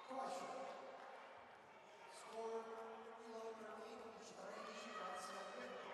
Caution. Score 11-13, 13, grazie a te.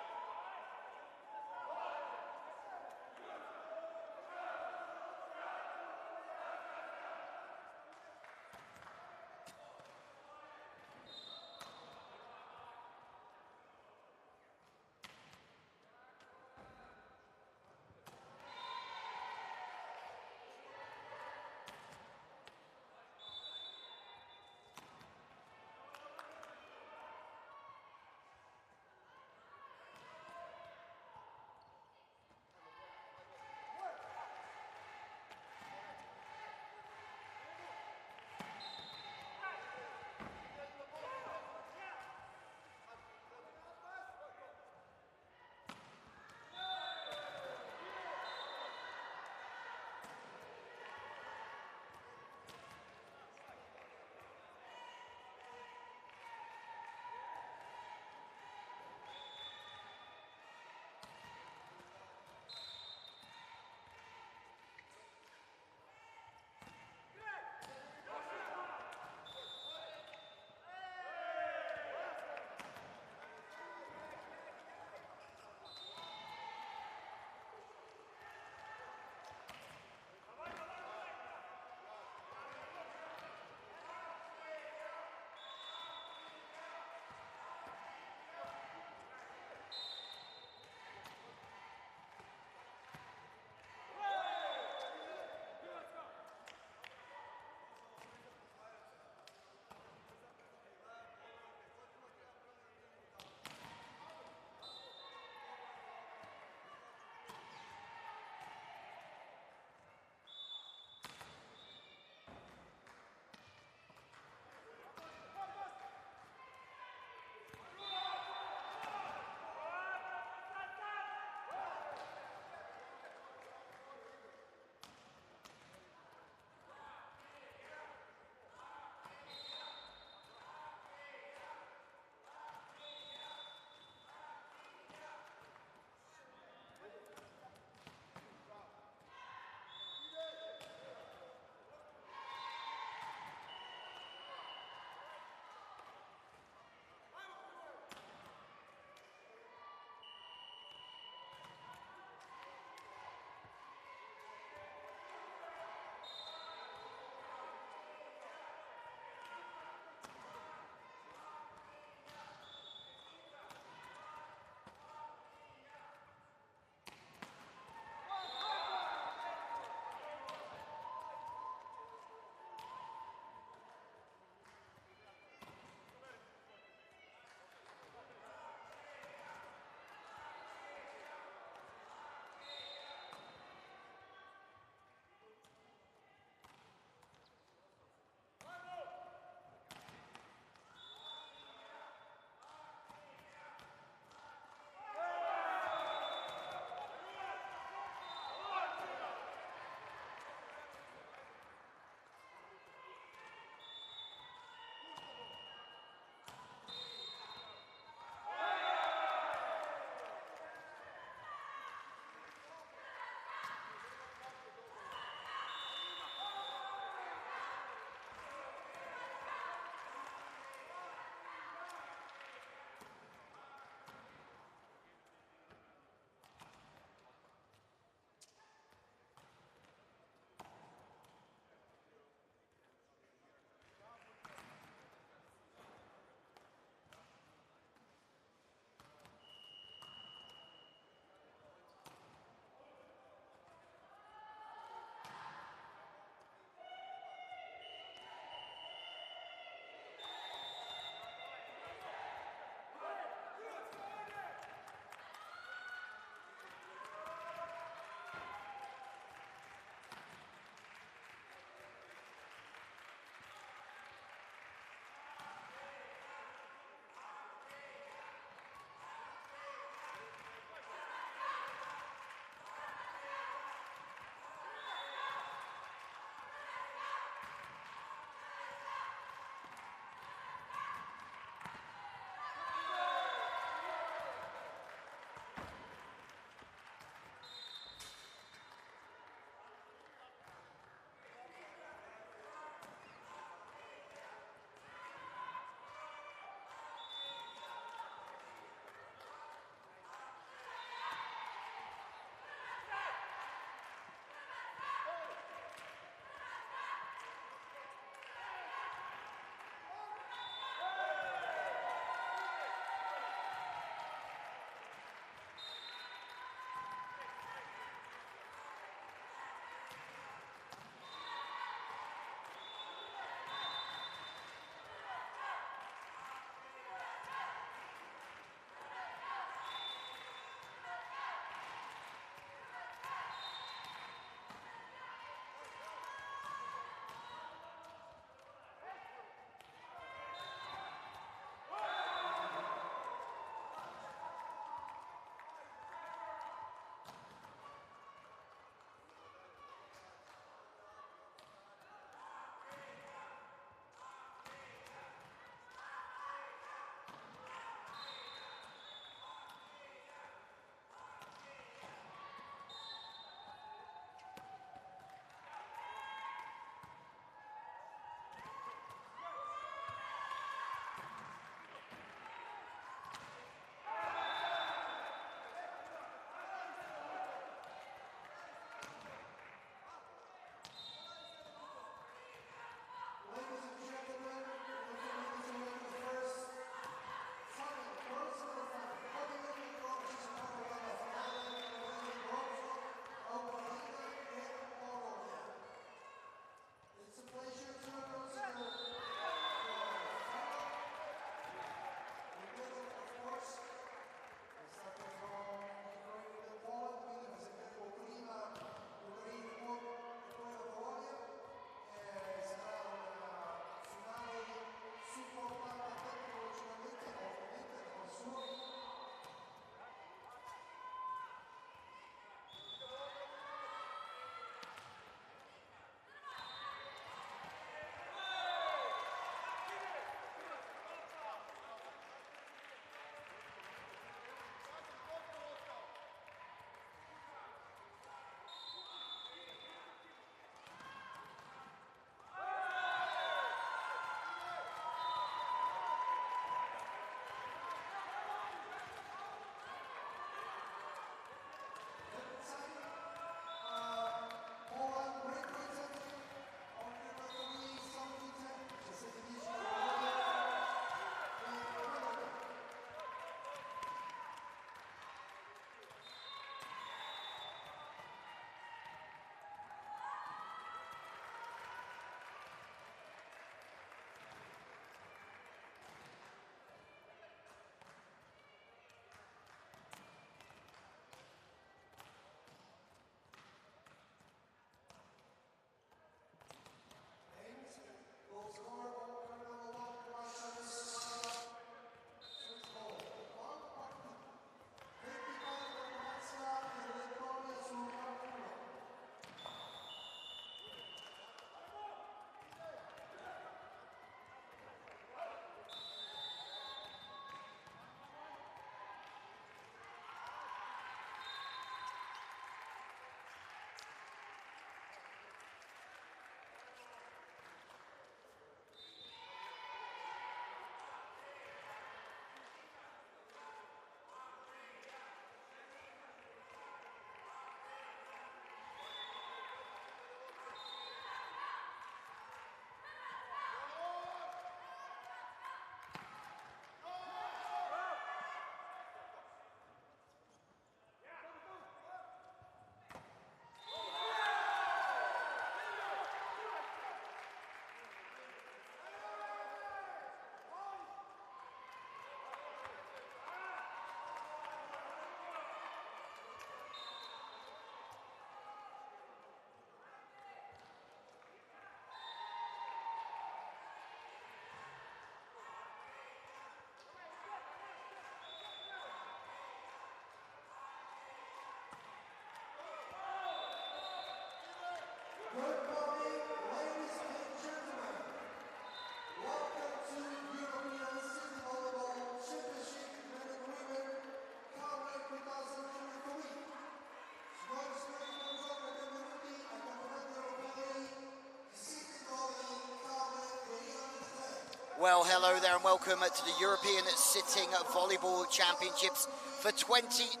Well, hello there and welcome to the European Sitting Volleyball Championships for 2023.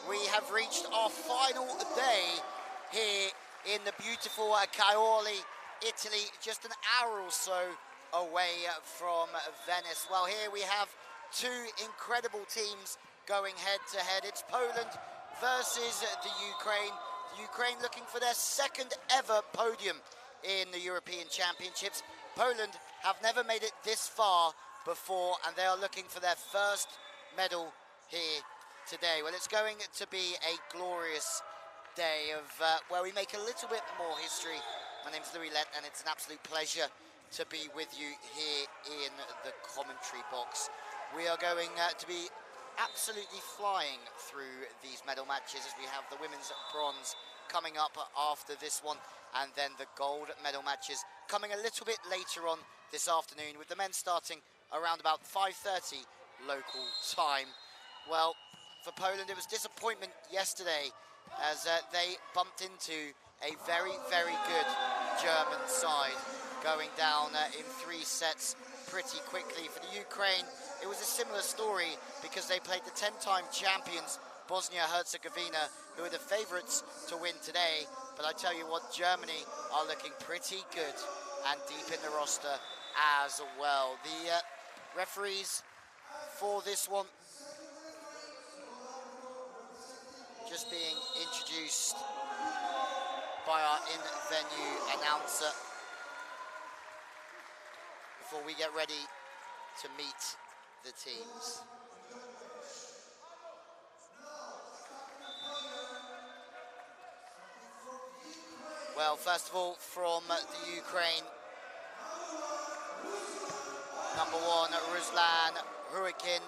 We have reached our final day here in the beautiful Caorle, Italy, just an hour or so away from Venice. Well, here we have two incredible teams going head-to-head. It's Poland versus the Ukraine. The Ukraine looking for their second ever podium in the European Championships. Poland have never made it this far before, and they are looking for their first medal here today. Well, it's going to be a glorious day of where we make a little bit more history. My name's Louis Lett, and it's an absolute pleasure to be with you here in the commentary box. We are going to be absolutely flying through these medal matches as we have the women's bronze coming up after this one, and then the gold medal matches coming a little bit later on this afternoon, with the men starting around about 5:30 local time. Well, for Poland, it was disappointment yesterday as they bumped into a very, very good German side, going down in 3 sets pretty quickly. For the Ukraine, it was a similar story because they played the 10-time champions Bosnia-Herzegovina, who are the favourites to win today. But I tell you what, Germany are looking pretty good and deep in the roster as well. The referees for this one just being introduced by our in-venue announcer before we get ready to meet the teams. Well, first of all, from the Ukraine, number 1, Ruslan Hurikin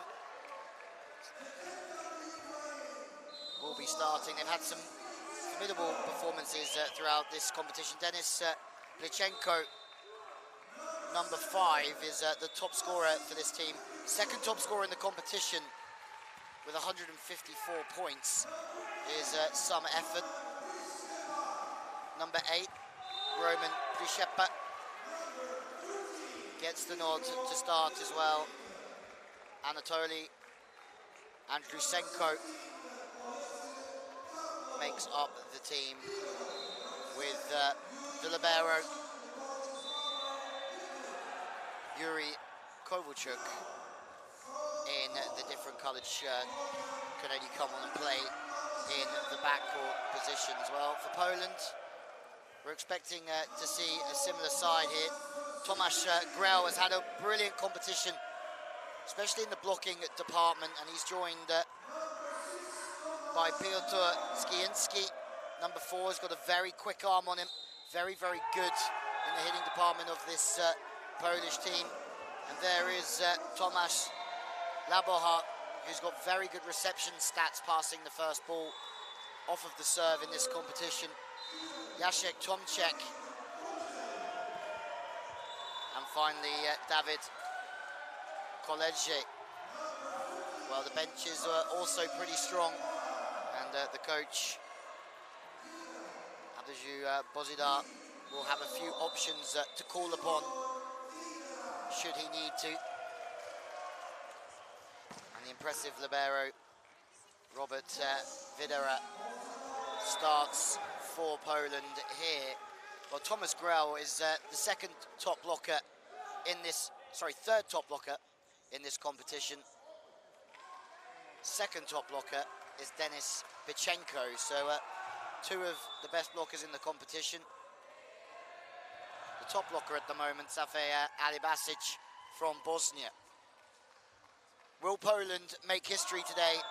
will be starting. They've had some formidable performances throughout this competition. Denis Plichenko, number 5, is the top scorer for this team. Second top scorer in the competition with 154 points is some effort. Number 8, Roman Prishepa, gets the nod to start as well. Anatoly Andrusenko makes up the team with the libero Yuri Kovalchuk in the different coloured shirt. Can only come on and play in the backcourt position as well. For Poland, we're expecting to see a similar side here. Tomasz Grell has had a brilliant competition, especially in the blocking department, and he's joined by Piotr Skiinski. Number 4 has got a very quick arm on him. Very, very good in the hitting department of this Polish team. And there is Tomasz Laboha, who's got very good reception stats, passing the first ball off of the serve in this competition. Jacek Tomczek. And finally, David Koledze. Well, the benches are also pretty strong, and the coach, Abdiju Bozidar, will have a few options to call upon should he need to. And the impressive libero, Robert Videra, starts for Poland here. Well, Thomas Grell is the third top blocker in this competition. Second top blocker is Denis Pichenko, so 2 of the best blockers in the competition. The top blocker at the moment, Safia Alibasic from Bosnia. Will Poland make history today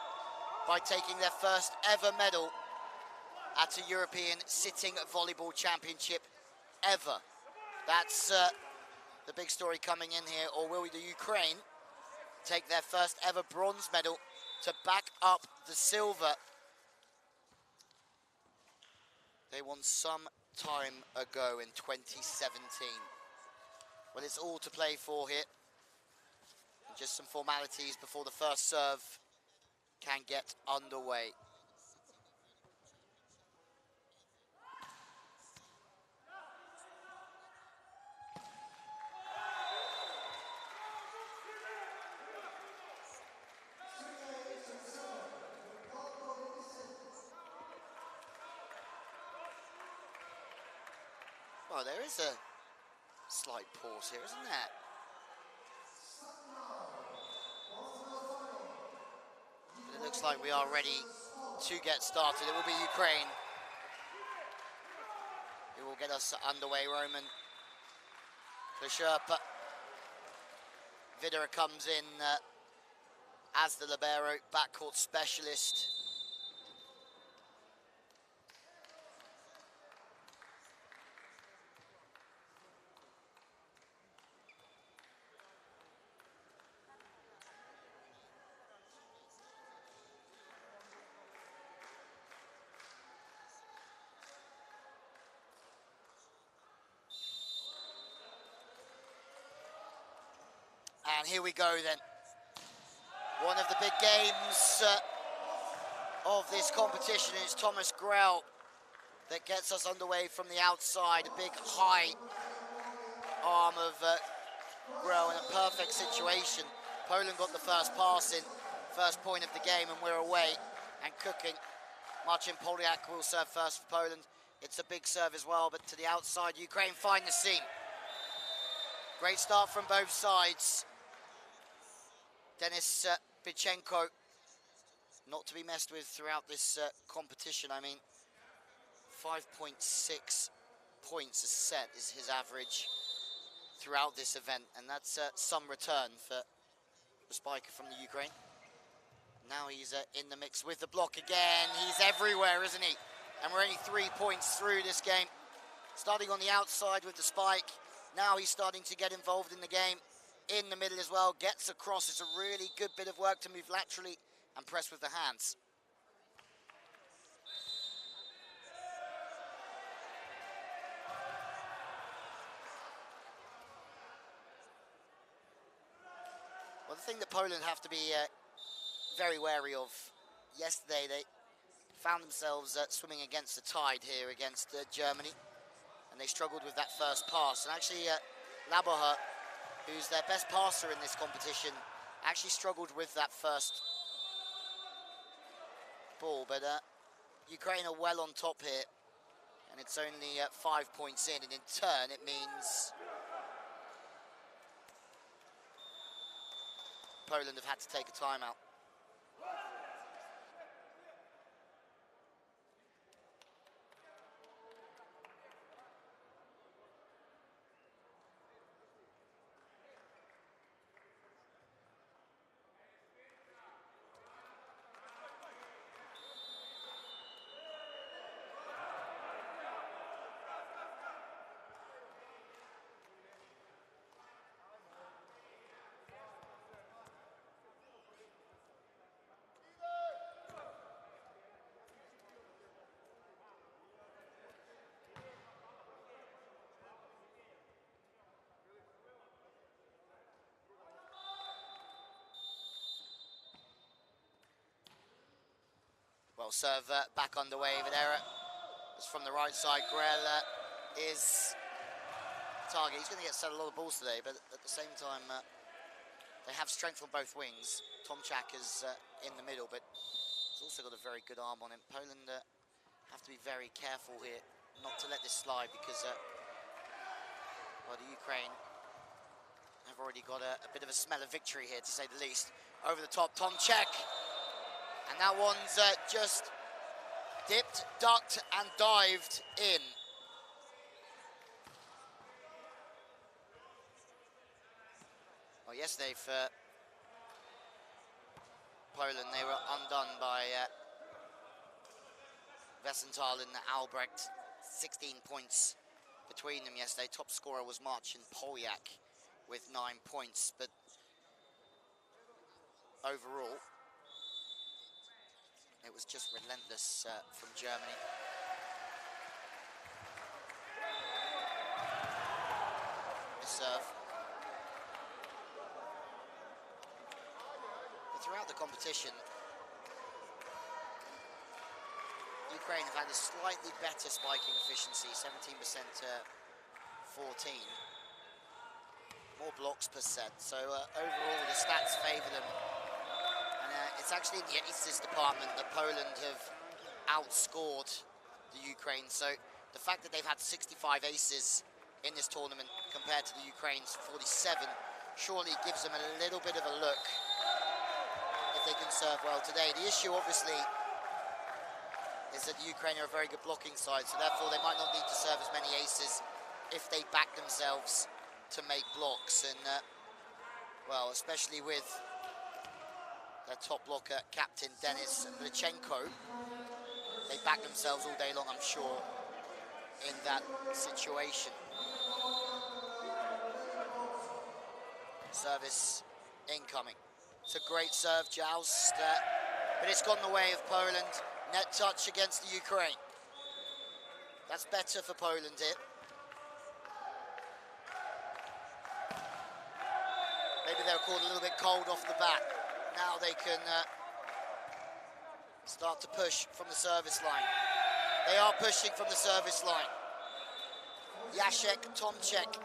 by taking their first ever medal at a European Sitting Volleyball Championship ever? That's the big story coming in here. Or will the Ukraine take their first ever bronze medal to back up the silver they won some time ago in 2017? Well, it's all to play for here. Just some formalities before the first serve can get underway. Oh, there is a slight pause here, isn't there? But it looks like we are ready to get started. It will be Ukraine who will get us underway. Roman Klesherpa. Videra comes in as the libero, backcourt specialist. And here we go then. One of the big games of this competition is Thomas Grell that gets us underway from the outside. A big high arm of Grell in a perfect situation. Poland got the first pass in, first point of the game, and we're away and cooking. Marcin Poliak will serve first for Poland. It's a big serve as well, but to the outside, Ukraine find the seam. Great start from both sides. Denis Bichenko, not to be messed with throughout this competition. I mean, 5.6 points a set is his average throughout this event, and that's some return for the spiker from the Ukraine. Now he's in the mix with the block again. He's everywhere, isn't he? And we're only 3 points through this game. Starting on the outside with the spike. Now he's starting to get involved in the game. In the middle as well, gets across. It's a really good bit of work to move laterally and press with the hands. Well, the thing that Poland have to be very wary of, yesterday they found themselves swimming against the tide here against Germany, and they struggled with that first pass. And actually, Laboha, who's their best passer in this competition, actually struggled with that first ball. But Ukraine are well on top here, and it's only 5 points in, and in turn it means Poland have had to take a timeout. Well, serve back underway. Videra is from the right side. Grell is target. He's going to get set a lot of balls today, but at the same time, they have strength on both wings. Tomczak is in the middle, but he's also got a very good arm on him. Poland have to be very careful here not to let this slide, because well, the Ukraine have already got a bit of a smell of victory here, to say the least. Over the top, Tomczak. And that one's just dipped, ducked, and dived in. Well, yesterday for Poland, they were undone by Vicentini and Albrecht. 16 points between them yesterday. Top scorer was Marcin Poliak with 9 points, but overall, it was just relentless from Germany. The serve. But throughout the competition, Ukraine have had a slightly better spiking efficiency, 17% to 14. More blocks per set. So overall, the stats favour them. It's actually in the aces department that Poland have outscored the Ukraine. So the fact that they've had 65 aces in this tournament compared to the Ukraine's 47 surely gives them a little bit of a look if they can serve well today. The issue, obviously, is that the Ukraine are a very good blocking side, so therefore they might not need to serve as many aces if they back themselves to make blocks. And, well, especially with their top blocker, captain Denis Vlichenko, they back themselves all day long, I'm sure, in that situation. Service incoming. It's a great serve, Joust, but it's gone the way of Poland. Net touch against the Ukraine. That's better for Poland here. Maybe they were caught a little bit cold off the bat. Now they can start to push from the service line. They are pushing from the service line. Jacek Tomczek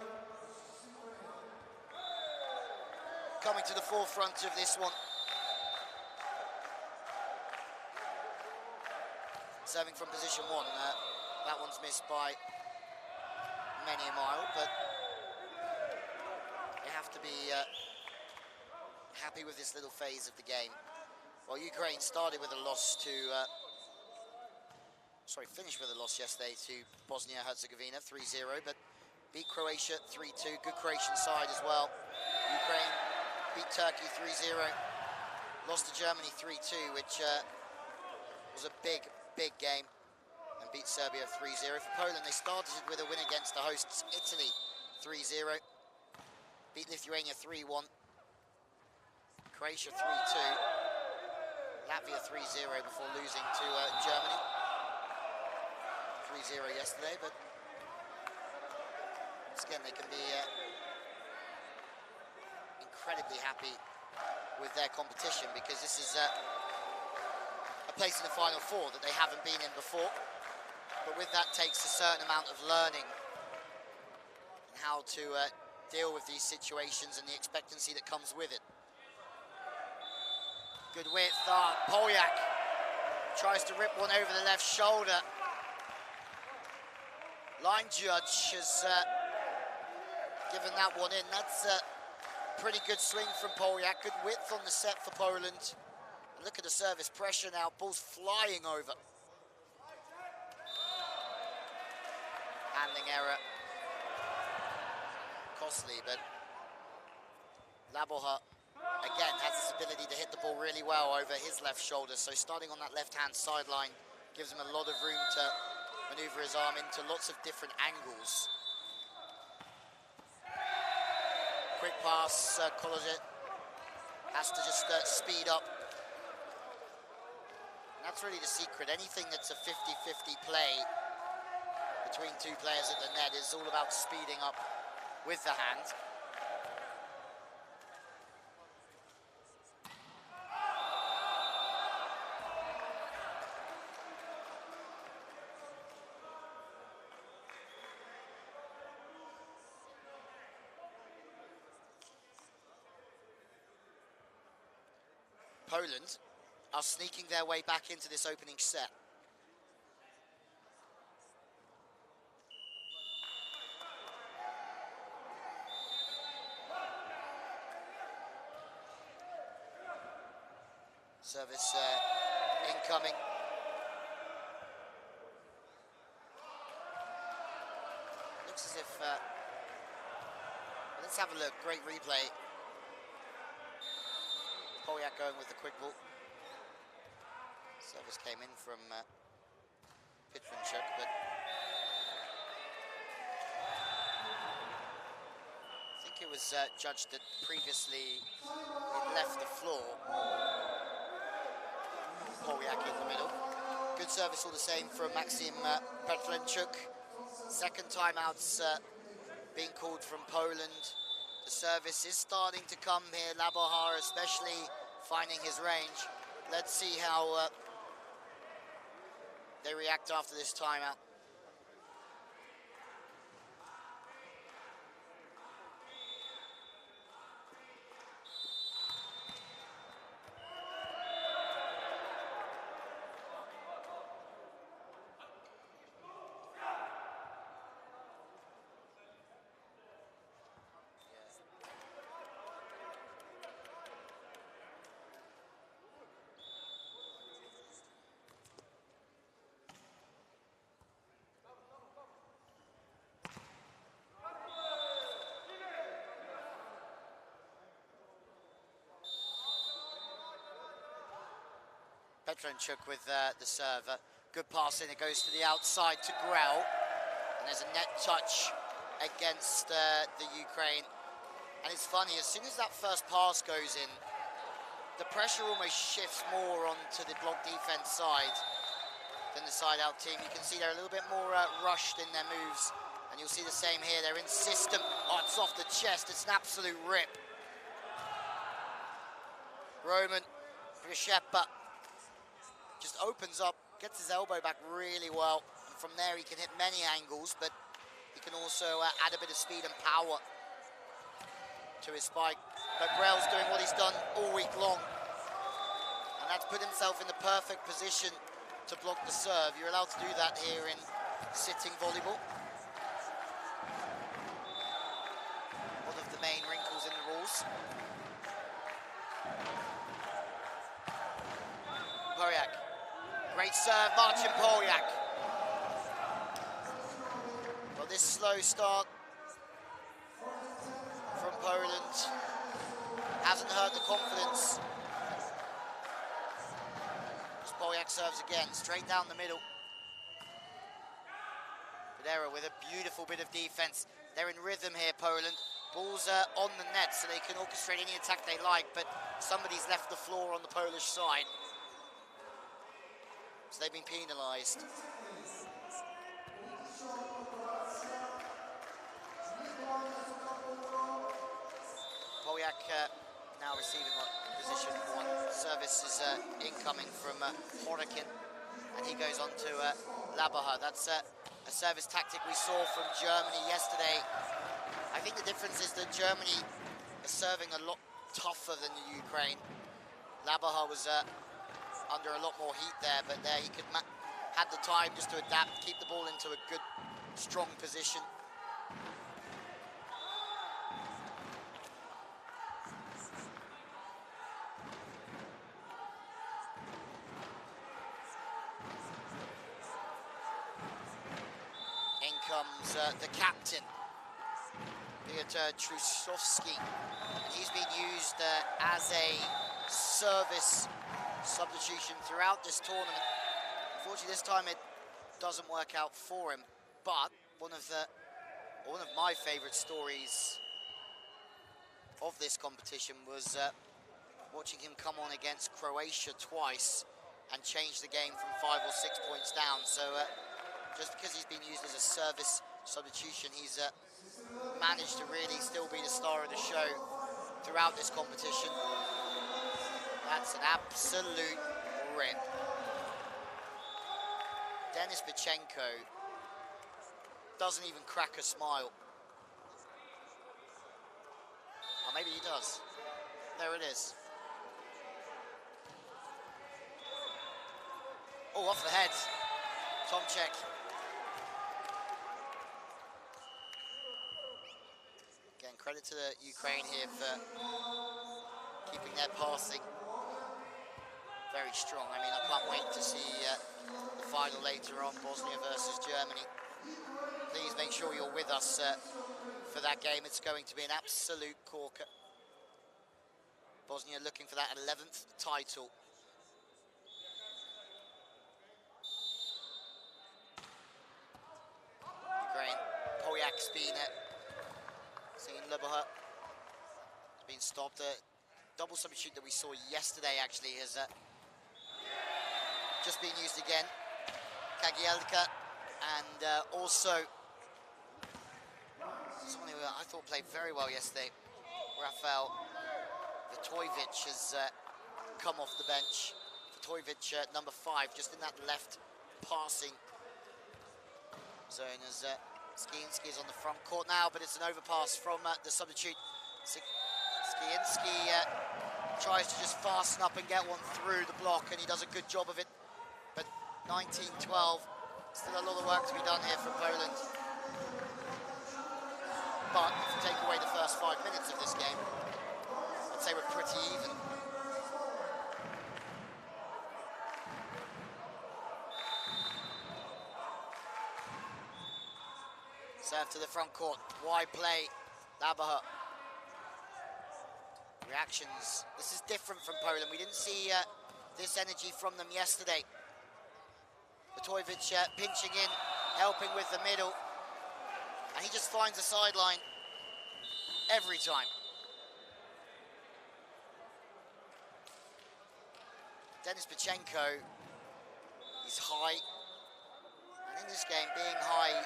coming to the forefront of this one. Serving from position one. That one's missed by many a mile, but they have to be happy with this little phase of the game. Well, Ukraine started with a loss to, finished with a loss yesterday to Bosnia-Herzegovina, 3-0, but beat Croatia 3-2. Good Croatian side as well. Ukraine beat Turkey 3-0. Lost to Germany 3-2, which was a big game, and beat Serbia 3-0. For Poland, they started with a win against the hosts Italy 3-0. Beat Lithuania 3-1. Croatia 3-2. Latvia 3-0 before losing to Germany 3-0 yesterday, but once again they can be incredibly happy with their competition, because this is a place in the Final Four that they haven't been in before, but with that takes a certain amount of learning and how to deal with these situations and the expectancy that comes with it. Good width, Poljak tries to rip one over the left shoulder. Line judge has given that one in. That's a pretty good swing from Poljak. Good width on the set for Poland. And look at the service pressure now. Ball's flying over. Handling error. Costly, but Laboha again has this ability to hit the ball really well over his left shoulder. So starting on that left-hand sideline gives him a lot of room to maneuver his arm into lots of different angles. Quick pass, Kolodziej has to just speed up. And that's really the secret. Anything that's a 50-50 play between two players at the net is all about speeding up with the hand. Poland are sneaking their way back into this opening set. Service incoming. Looks as if, let's have a look, great replay. Poljak going with the quick ball. Service came in from Petrinchuk, but I think it was judged that previously it left the floor. Poljak in the middle. Good service all the same from Maxim Petrinchuk. Second timeouts being called from Poland. The service is starting to come here. Laboha especially finding his range. Let's see how they react after this timeout. Klemchuk with the server. Good pass in, it goes to the outside to Grell. And there's a net touch against the Ukraine. And it's funny, as soon as that first pass goes in, the pressure almost shifts more onto the block defense side than the side-out team. You can see they're a little bit more rushed in their moves. And you'll see the same here, they're insistent. Oh, it's off the chest, it's an absolute rip. Roman Rishepa just opens up, gets his elbow back really well. And from there he can hit many angles, but he can also add a bit of speed and power to his spike. But Grell's doing what he's done all week long. And that's put himself in the perfect position to block the serve. You're allowed to do that here in sitting volleyball. One of the main wrinkles in the rules. Poljak, great serve, Marcin Poljak. Well, this slow start from Poland hasn't hurt the confidence. As Poljak serves again, straight down the middle. Federa with a beautiful bit of defense. They're in rhythm here, Poland. Balls on the net, so they can orchestrate any attack they like, but somebody's left the floor on the Polish side. So they've been penalised. Poljak now receiving position one. Service is incoming from Horokin, and he goes on to Labaha. That's a service tactic we saw from Germany yesterday. I think the difference is that Germany is serving a lot tougher than the Ukraine. Labaha was under a lot more heat there, but there he had the time just to adapt, keep the ball into a good, strong position. In comes the captain, Piotr Trusovski. He's been used as a service substitution throughout this tournament. Unfortunately, this time it doesn't work out for him. But one of my favourite stories of this competition was watching him come on against Croatia twice and change the game from 5 or 6 points down. So just because he's been used as a service substitution, he's managed to really still be the star of the show throughout this competition. That's an absolute rip. Denis Vichenko doesn't even crack a smile. Or maybe he does. There it is. Oh, off the head. Tomczyk. Again, credit to the Ukraine here for keeping their passing very strong. I mean, I can't wait to see the final later on, Bosnia versus Germany. Please make sure you're with us for that game. It's going to be an absolute corker. Bosnia looking for that 11th title. Ukraine, Poljak's been seen Labaha. It's been stopped. Double substitute that we saw yesterday actually has just been used again. Kagielka and also someone who I thought played very well yesterday, Rafael Vitojevic, has come off the bench. Vitojevic, number 5, just in that left passing zone as Skiinski is on the front court now, but it's an overpass from the substitute. Skiinski tries to just fasten up and get one through the block, and he does a good job of it. But 19-12, still a lot of work to be done here for Poland. But if you take away the first 5 minutes of this game, I'd say we're pretty even. Serve to the front court, wide play, Labaha. Reactions, this is different from Poland. We didn't see this energy from them yesterday. Vitojevic pinching in, helping with the middle, and he just finds the sideline every time. Denis Pachenko, he's high, and in this game, being high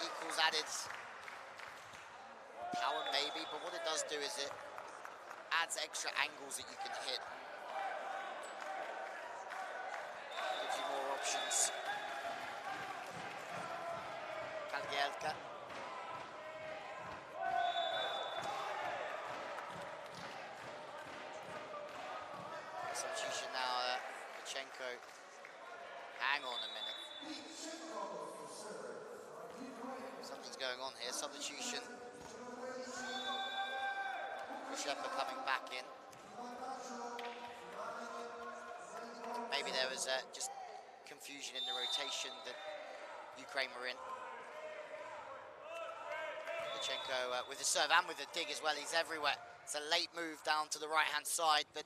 equals added power maybe, but what it does do is it adds extra angles that you can hit. Gives you more options. Kalgielka. Substitution now, Pachenko. Hang on a minute. Something's going on here. Substitution. Shepherd coming back in. Maybe there was just confusion in the rotation that Ukraine were in. Pachenko with the serve and with the dig as well. He's everywhere. It's a late move down to the right-hand side, but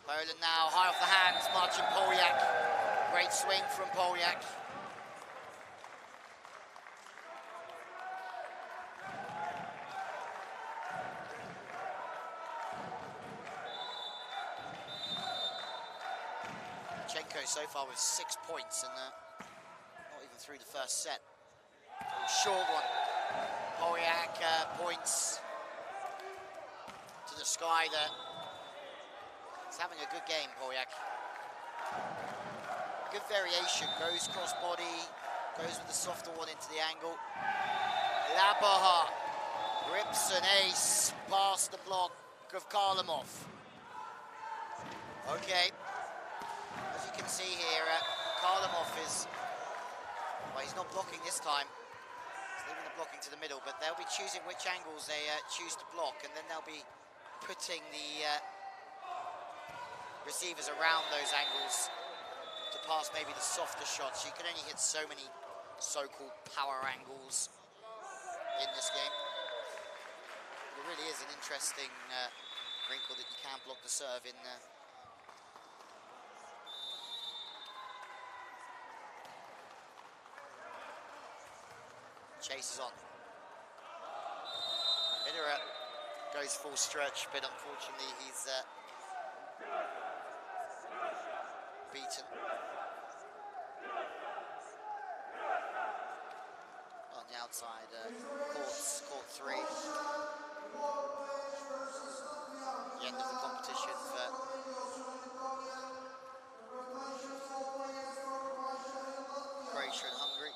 Poland now high off the hands, marching Poljak. Great swing from Poljak. Pachenko so far with 6 points and not even through the first set. Short one. Poljak points to the sky there. He's having a good game, Poljak. Good variation, goes cross body, goes with the softer one into the angle. Laboha rips an ace past the block of Karlamov. Okay. As you can see here, Karlamov is, well, he's not blocking this time. He's leaving the blocking to the middle, but they'll be choosing which angles they choose to block, and then they'll be putting the receivers around those angles to pass maybe the softer shots. You can only hit so many so-called power angles in this game. But it really is an interesting wrinkle that you can block the serve in Chase is on. Federer goes full stretch, but unfortunately he's beaten. On the outside, court 3. The end of the competition for Croatia and Hungary.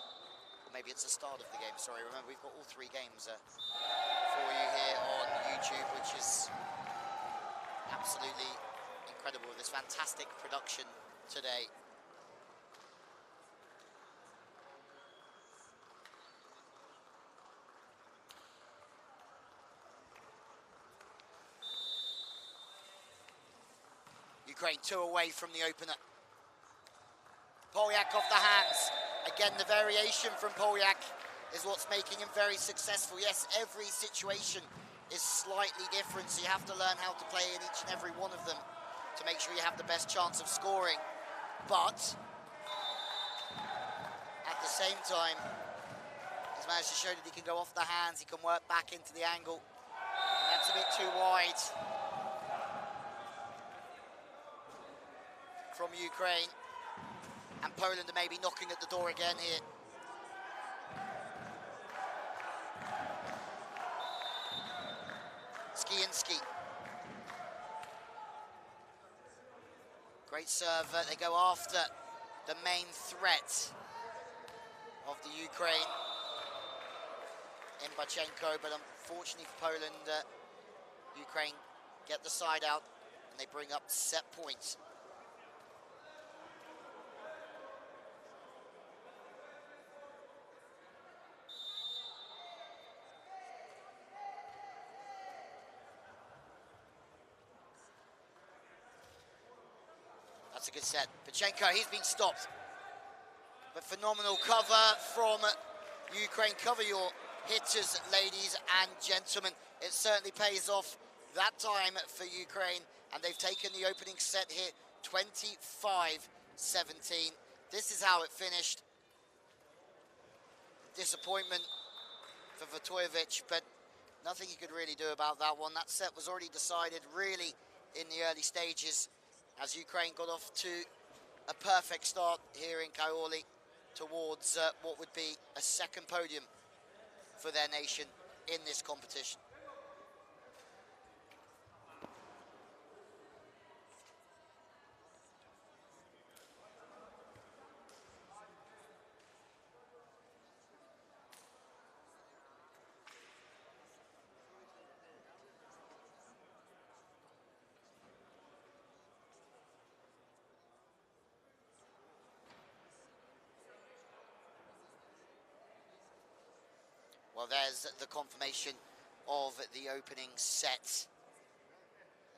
Maybe it's the start of the game, sorry. Remember, we've got all 3 games for you here on YouTube, which is absolutely incredible. This fantastic production today. Ukraine 2 away from the opener. Poljak off the hands. Again, the variation from Poljak is what's making him very successful. Yes, every situation is slightly different, so you have to learn how to play in each and every one of them to make sure you have the best chance of scoring. But at the same time, he's managed to show that he can go off the hands, he can work back into the angle. And that's a bit too wide from Ukraine. And Poland are maybe knocking at the door again here. Skiinski. Great serve. They go after the main threat of the Ukraine in Pachenko, but unfortunately for Poland, Ukraine get the side out and they bring up set points. That's a good set. Pachenko, he's been stopped. But phenomenal cover from Ukraine. Cover your hitters, ladies and gentlemen. It certainly pays off that time for Ukraine. And they've taken the opening set here 25-17. This is how it finished. Disappointment for Vojtovic, but nothing he could really do about that one. That set was already decided really in the early stages as Ukraine got off to a perfect start here in Caorle towards what would be a second podium for their nation in this competition. Well, there's the confirmation of the opening set.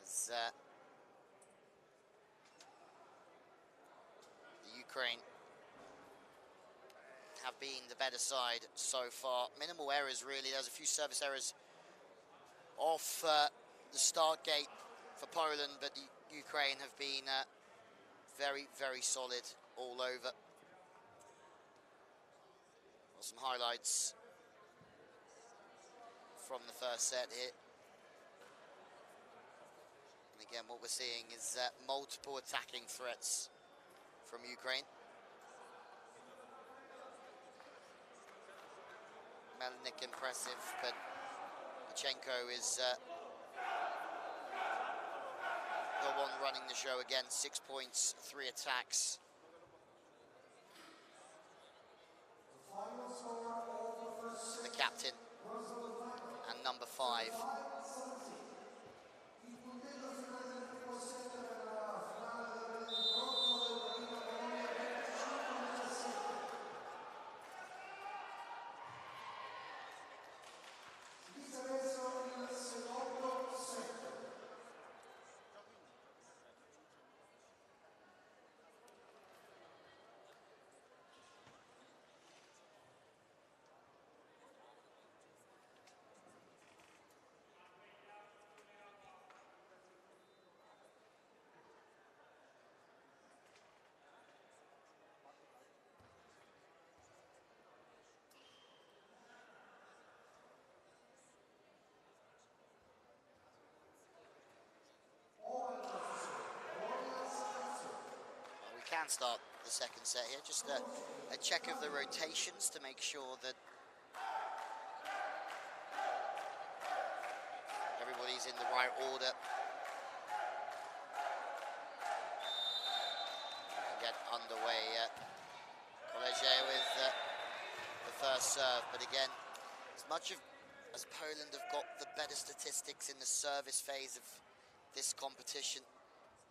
As the Ukraine have been the better side so far. Minimal errors, really. There's a few service errors off the start gate for Poland, but the Ukraine have been very, very solid all over. Well, some highlights from the first set here. And again, what we're seeing is multiple attacking threats from Ukraine. Melnik impressive, but Vichenko is the one running the show again. 6 points, 3 attacks. The captain and number 5. Can start the second set here. Just a check of the rotations to make sure that everybody's in the right order. We can get underway. Caorle with the first serve, but again, as Poland have got the better statistics in the service phase of this competition,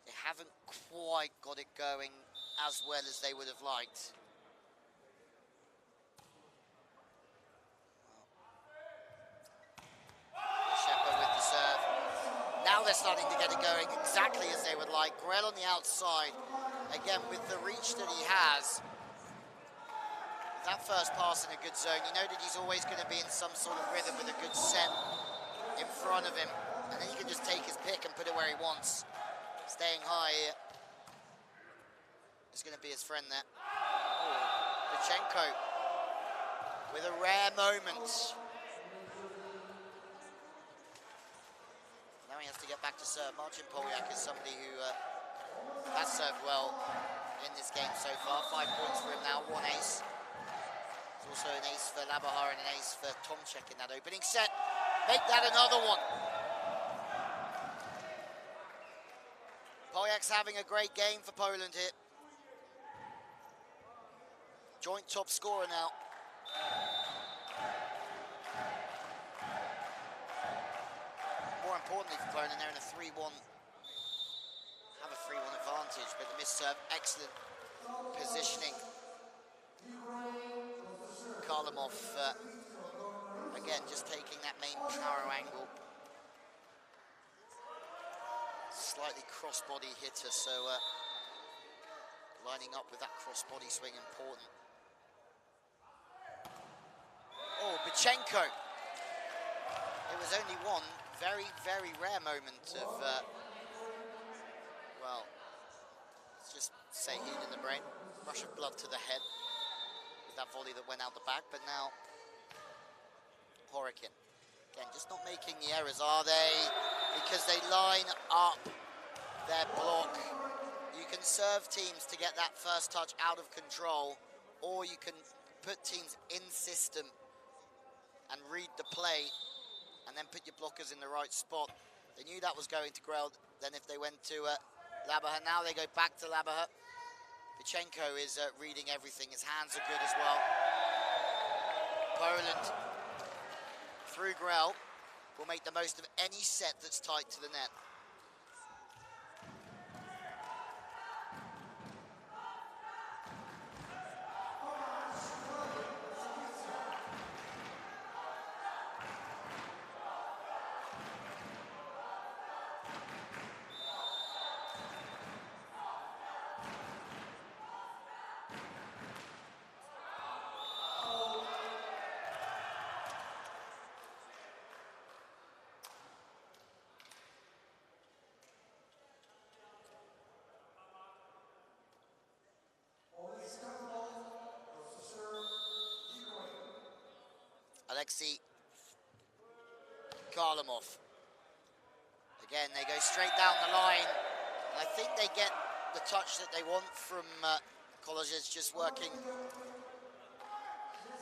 they haven't quite got it going as well as they would have liked. Shepard with the serve. Now they're starting to get it going exactly as they would like. Grell on the outside. Again, with the reach that he has. That first pass in a good zone, you know that he's always going to be in some sort of rhythm with a good set in front of him. And then he can just take his pick and put it where he wants. Staying high here. It's going to be his friend there. Oh, Vichenko with a rare moment. Now he has to get back to serve. Marcin Polyak is somebody who has served well in this game so far. 5 points for him now, 1 ace. There's also an ace for Labahar and an ace for Tomczyk in that opening set. Make that another one. Polyak's having a great game for Poland here. Joint top scorer now. More importantly for Poland, they're in a 3-1, have a 3-1 advantage, but the missed serve, excellent positioning. Karlamov, again, just taking that main power angle. Slightly cross-body hitter, so lining up with that cross-body swing important. Oh, Vichenko. It was only one very, very rare moment of, well, Let's just say heat in the brain. Rush of blood to the head with that volley that went out the back. But now, Horikin. Again, just not making the errors, are they? Because they line up their block. You can serve teams to get that first touch out of control, or you can put teams in system and read the play, and then put your blockers in the right spot. They knew that was going to Grell. Then if they went to Labaha, now they go back to Labaha. Vichenko is reading everything. His hands are good as well. Poland, through Grell, will make the most of any set that's tight to the net. Alexei Karlamov. Again, they go straight down the line. And I think they get the touch that they want from Kolozhets, just working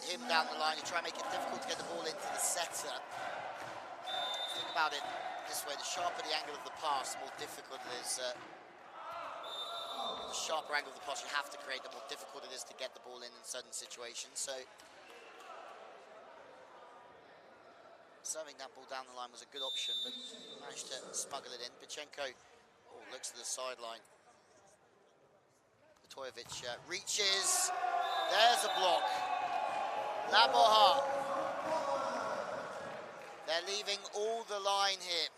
him down the line and try and make it difficult to get the ball into the setter. Think about it this way, the sharper the angle of the pass, the more difficult it is. The sharper angle of the pass you have to create, the more difficult it is to get the ball in certain situations. So serving that ball down the line was a good option, but managed to smuggle it in. Vichenko looks to the sideline. Petojevic reaches. There's a block. Laboha. They're leaving all the line here.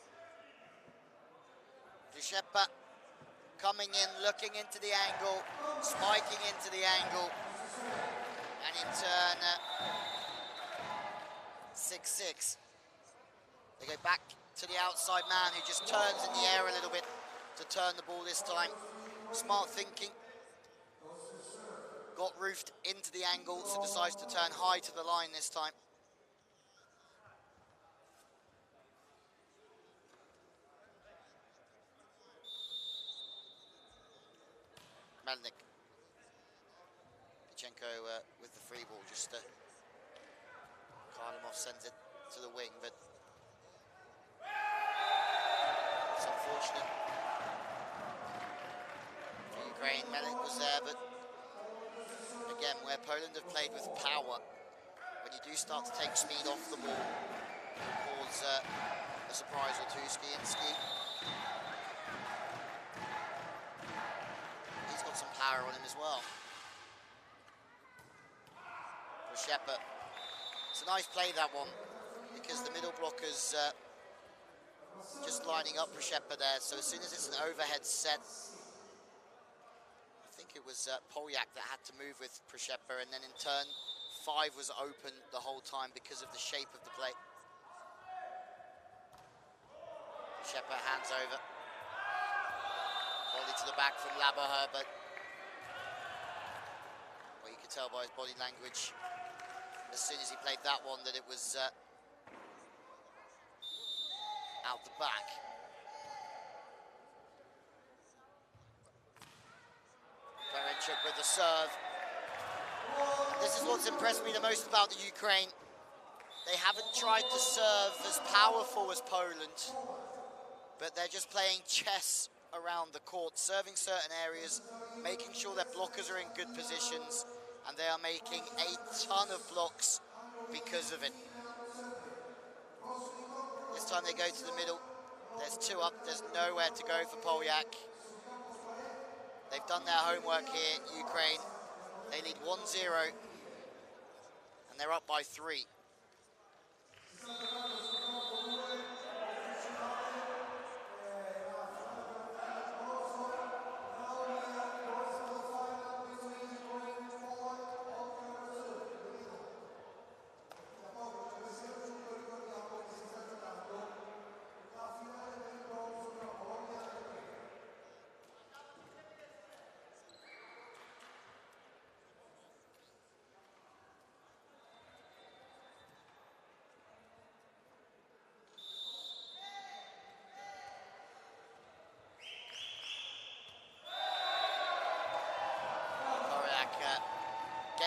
Giuseppe coming in, looking into the angle, spiking into the angle, and in turn 6-6. They go back to the outside man who just turns in the air a little bit to turn the ball this time. Smart thinking. Got roofed into the angle, so decides to turn high to the line this time. Melnik. Vichenko with the free ball, just Karlamov sends it to the wing, but it's unfortunate for Ukraine. Melnik was there, but again, where Poland have played with power, when you do start to take speed off the ball, it cause a surprise or two. Skiinski. He's got some power on him as well. Shepherd. It's a nice play, that one, because the middle blocker's just lining up for Shepherd there. So as soon as it's an overhead set, I think it was Poljak that had to move with Przepper, and then in turn 5 was open the whole time because of the shape of the play. Przepper hands over. Volley to the back from Laboha, but well, you could tell by his body language as soon as he played that one that it was out the back. Berenchuk with the serve. This is what's impressed me the most about the Ukraine. They haven't tried to serve as powerful as Poland, but they're just playing chess around the court, serving certain areas, making sure their blockers are in good positions, and they are making a ton of blocks because of it. This time they go to the middle. There's 2 up, there's nowhere to go for Poljak. They've done their homework here, Ukraine. They lead 1-0, and they're up by 3.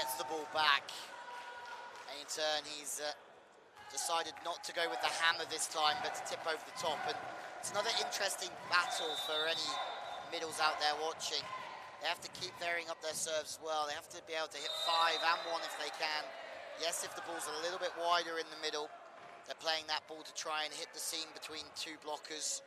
gets the ball back. And in turn, he's decided not to go with the hammer this time, but to tip over the top. And it's another interesting battle for any middles out there watching. They have to keep varying up their serves as well. They have to be able to hit 5 and 1 if they can. Yes, if the ball's a little bit wider in the middle, they're playing that ball to try and hit the seam between 2 blockers.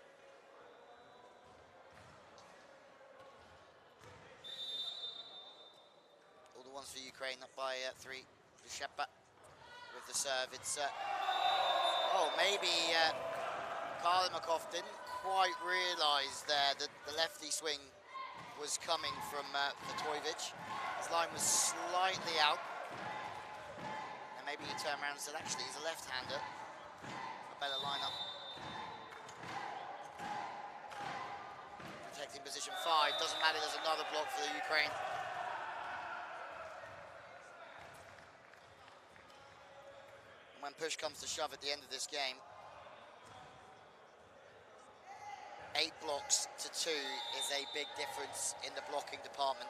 All the ones for Ukraine up by 3. Bishepa with the serve. It's, oh, maybe Caorle didn't quite realise there that the lefty swing was coming from Valter. His line was slightly out. And maybe he turned around and said, actually, he's a left-hander. A better lineup. Protecting position 5. Doesn't matter, there's another block for the Ukraine. And when push comes to shove at the end of this game, 8 blocks to 2 is a big difference in the blocking department.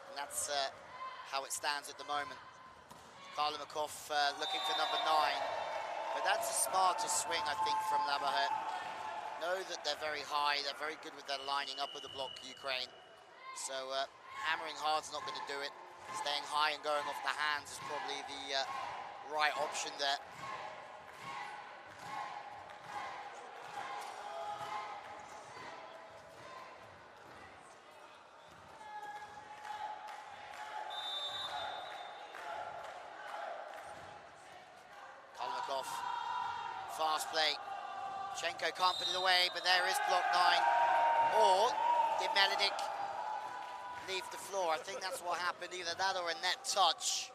And that's how it stands at the moment. Caorle looking for number 9. But that's a smarter swing, I think, from Labahet. Know that they're very high. They're very good with their lining up of the block, Ukraine. So hammering hard's not going to do it. Staying high and going off the hands is probably the right option there. Fast play. Chenko can't put it away, but there is block 9. Or did Melodic leave the floor? I think that's what happened, either that or a net touch.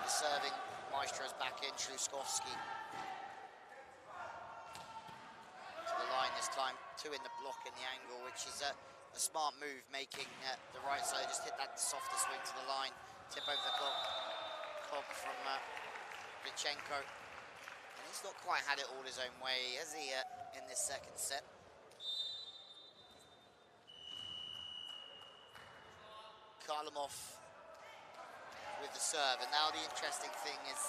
The serving maestro's back in, Truskovski. This time, 2 in the block in the angle, which is a smart move, making the right side just hit that softer swing to the line, tip over the clock from Vichenko. And he's not quite had it all his own way, has he, in this second set? Karlamov with the serve, and now the interesting thing is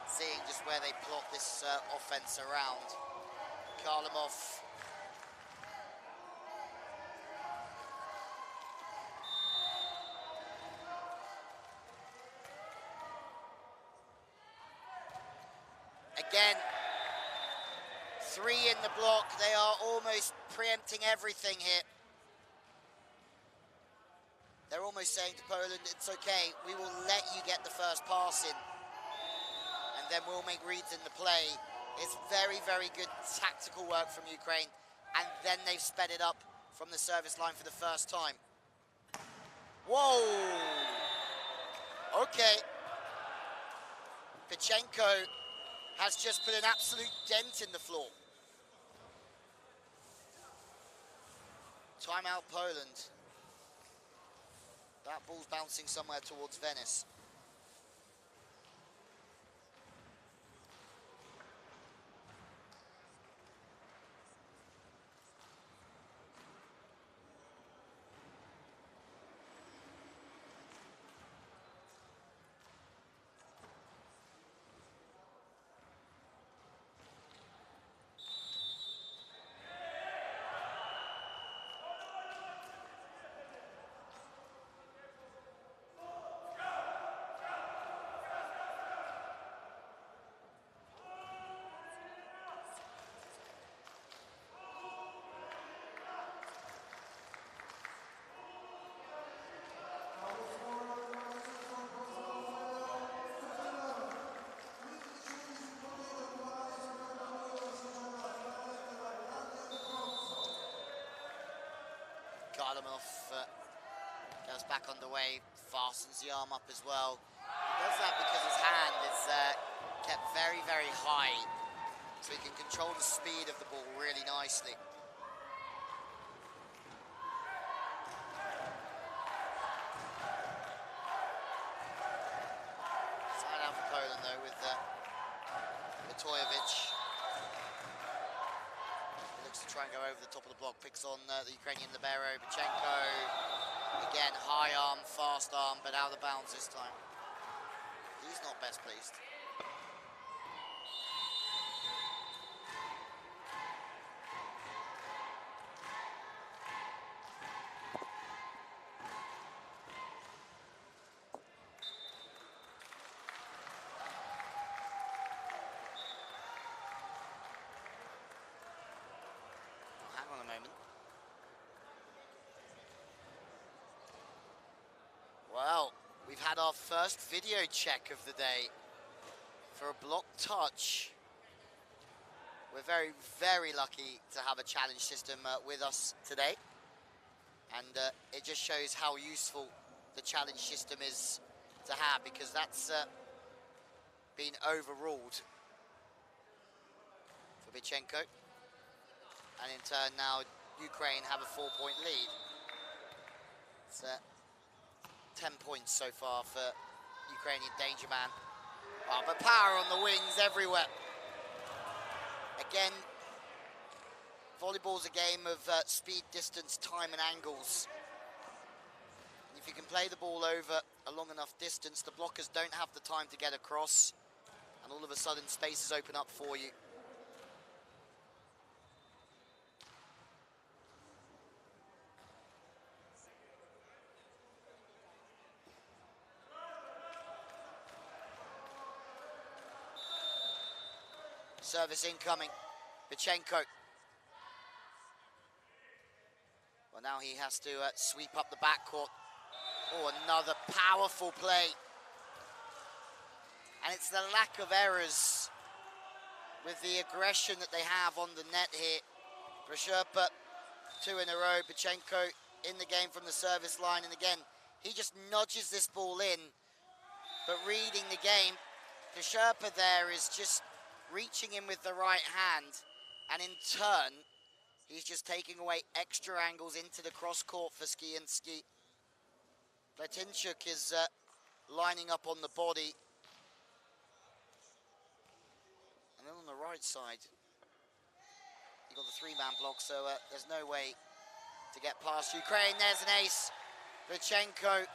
seeing just where they plot this offense around. Karlamov again, 3 in the block. They are almost preempting everything here. They're almost saying to Poland, it's okay, we will let you get the first pass in, and then we'll make reads in the play. It's very, very good tactical work from Ukraine, and then they've sped it up from the service line for the first time. Whoa! Okay. Vichenko has just put an absolute dent in the floor. Timeout Poland. That ball's bouncing somewhere towards Venice. Goes back underway, fastens the arm up as well. He does that because his hand is kept very, very high, so he can control the speed of the ball really nicely. Side out for Poland though with Valter. looks to try and go over the top of the block, picks on the Ukrainian libero, Vichenko. Again, high arm, fast arm, but out of bounds this time. He's not best pleased. Hang on a moment. Well, we've had our first video check of the day for a block touch. We're very, very lucky to have a challenge system with us today. And it just shows how useful the challenge system is to have, because that's been overruled for Vichenko. And in turn now, Ukraine have a 4-point lead. It's 10 points so far for Ukrainian danger man. Oh, but power on the wings everywhere. Again, volleyball's a game of speed, distance, time and angles. And if you can play the ball over a long enough distance, the blockers don't have the time to get across, and all of a sudden spaces open up for you. Service incoming, Vichenko. Well, now he has to sweep up the backcourt. Oh, another powerful play. And it's the lack of errors with the aggression that they have on the net here. Sherpa, 2 in a row. Vichenko in the game from the service line. And again, he just nudges this ball in. But reading the game, Sherpa there is just reaching in with the right hand, and in turn he's just taking away extra angles into the cross court for Ski. Pletinchuk is lining up on the body, and then on the right side you got the 3-man block, so there's no way to get past Ukraine. There's an ace. Vichenko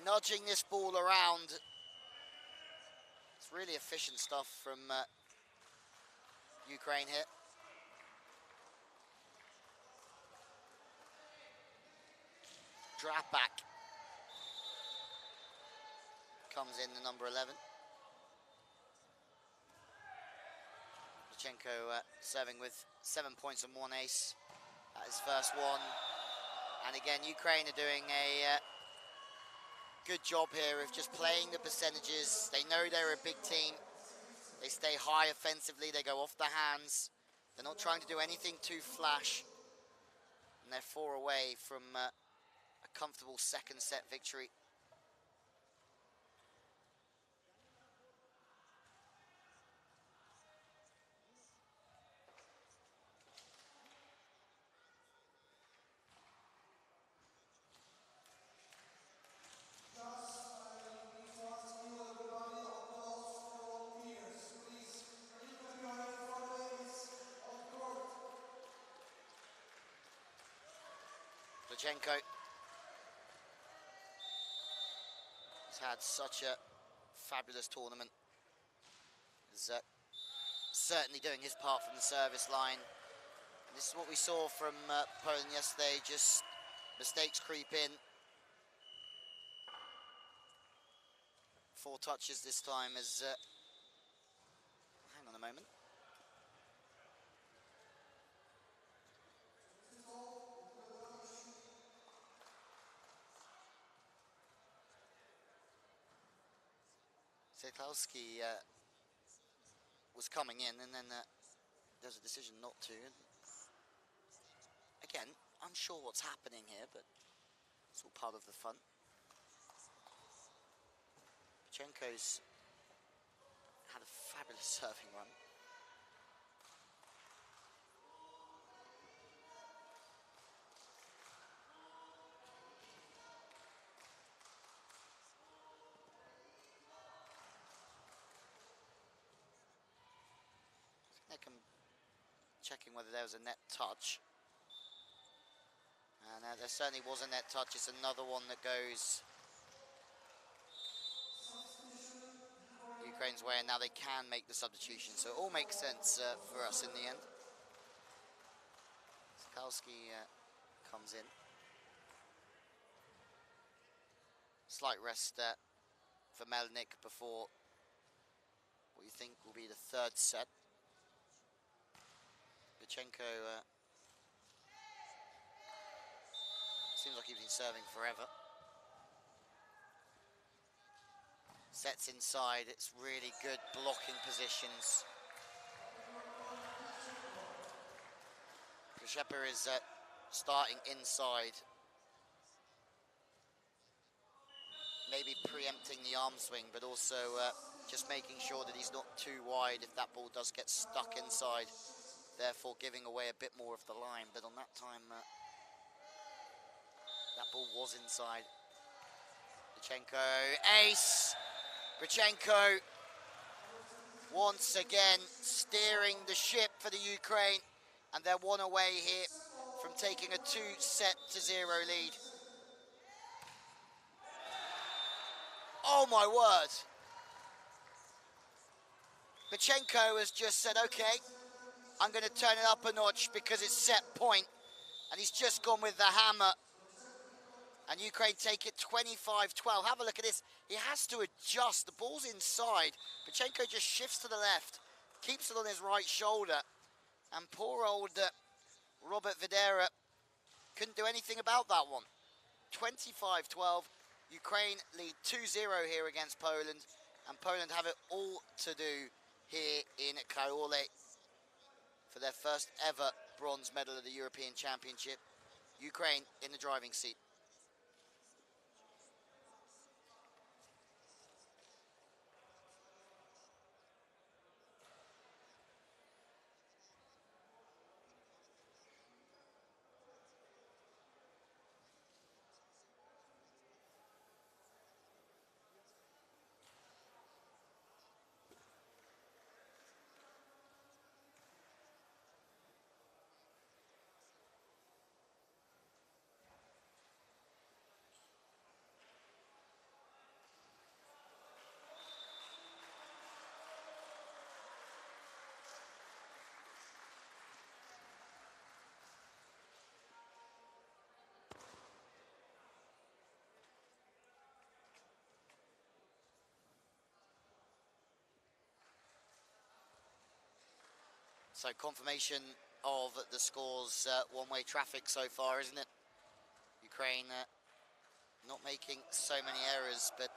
nudging this ball around. It's really efficient stuff from Ukraine here. Drap back comes in the number 11. Vichenko serving with 7 points and 1 ace at his first one. And again, Ukraine are doing a good job here of just playing the percentages. They know they're a big team. They stay high offensively. They go off the hands. They're not trying to do anything too flash. And they're 4 away from a comfortable second set victory. Vichenko has had such a fabulous tournament. He's certainly doing his part from the service line. And this is what we saw from Poland yesterday, just mistakes creep in. 4 touches this time as, hang on a moment. Setlowski was coming in, and then there's a decision not to. Again, unsure what's happening here, but it's all part of the fun. Vichenko's had a fabulous serving run. They're checking whether there was a net touch. And there certainly was a net touch. It's another one that goes Ukraine's way, and now they can make the substitution. So it all makes sense for us in the end. Skalski comes in. Slight rest for Melnik before what you think will be the third set. Vichenko seems like he's been serving forever. Sets inside, it's really good blocking positions. Kashepa is starting inside. Maybe preempting the arm swing, but also just making sure that he's not too wide if that ball does get stuck inside, therefore giving away a bit more of the line. But on that time, that ball was inside. Vichenko, ace! Vichenko once again steering the ship for the Ukraine, and they're one away here from taking a 2-0 lead. Oh my word. Vichenko has just said, okay, I'm going to turn it up a notch because it's set point, and he's just gone with the hammer. And Ukraine take it 25-12. Have a look at this. He has to adjust. The ball's inside. Vichenko just shifts to the left, keeps it on his right shoulder. And poor old Robert Videra couldn't do anything about that one. 25-12. Ukraine lead 2-0 here against Poland. And Poland have it all to do here in Caorle for their first ever bronze medal of the European Championship. Ukraine in the driving seat. So confirmation of the scores, one-way traffic so far, isn't it? Ukraine not making so many errors, but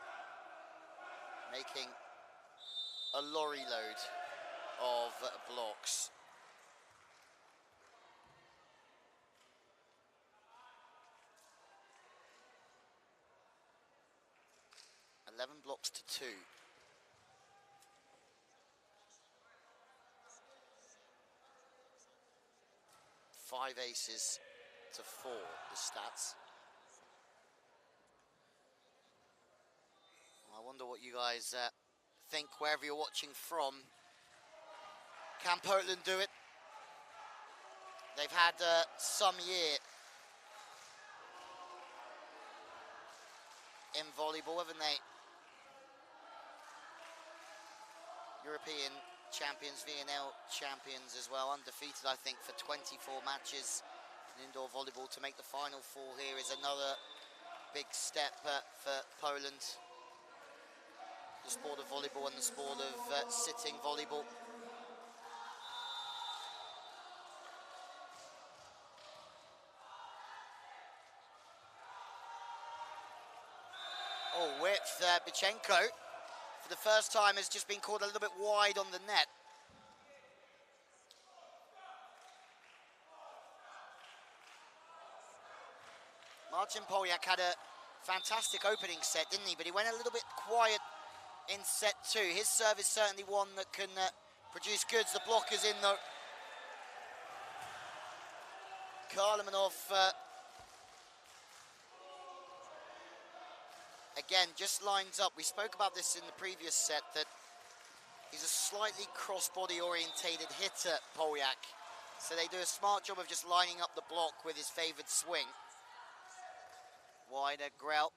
making a lorry load of blocks. Eleven blocks to 2. 5 aces to 4, the stats. I wonder what you guys think wherever you're watching from. Can Poland do it? They've had some year in volleyball, haven't they? European champions, VNL champions as well, undefeated I think for 24 matches in indoor volleyball. To make the final 4 here is another big step for Poland. The sport of volleyball and the sport of sitting volleyball. Oh, width, Vichenko for the first time has just been caught a little bit wide on the net. Marcin Polyak had a fantastic opening set, didn't he? But he went a little bit quiet in set 2. His serve is certainly one that can produce goods. The block is in though. Karlamanov again just lines up. We spoke about this in the previous set, that he's a slightly cross-body orientated hitter, Polyak. So they do a smart job of just lining up the block with his favoured swing. Wider, Grell.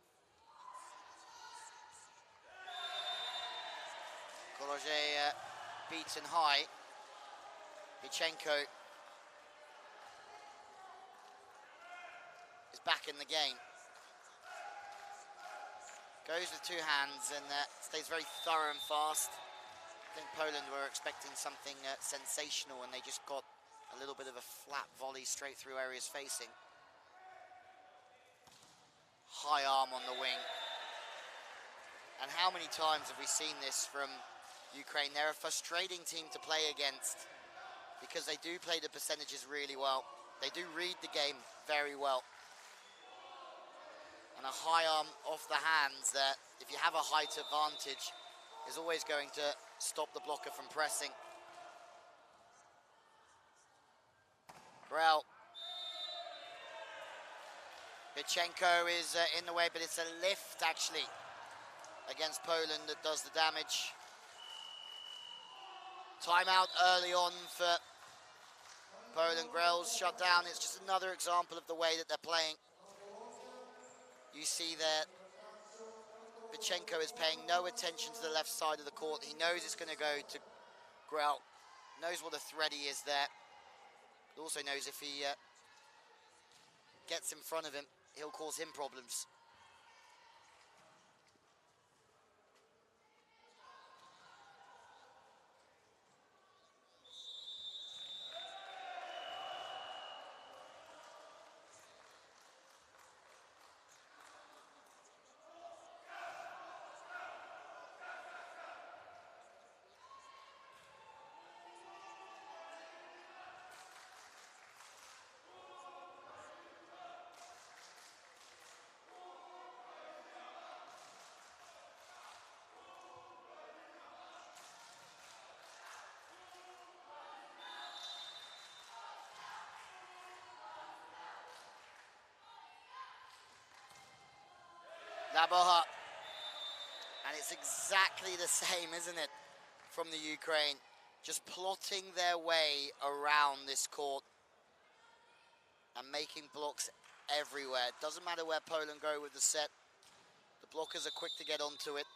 Caorle beaten high. Vichenko is back in the game. Goes with two hands and stays very thorough and fast. I think Poland were expecting something sensational, and they just got a little bit of a flat volley straight through areas facing. High arm on the wing. And how many times have we seen this from Ukraine? They're a frustrating team to play against because they do play the percentages really well. They do read the game very well. And a high arm off the hands that, if you have a height advantage, is always going to stop the blocker from pressing. Grell. Vichenko is in the way, but it's a lift, actually, against Poland that does the damage. Timeout early on for Poland. Grell's shut down. It's just another example of the way that they're playing. You see that Vichenko is paying no attention to the left side of the court. He knows it's going to go to Grell. Knows what a threat he is there. He also knows if he gets in front of him, he'll cause him problems. Laboha, and it's exactly the same, isn't it, from the Ukraine, just plotting their way around this court and making blocks everywhere. It doesn't matter where Poland go with the set, the blockers are quick to get onto it.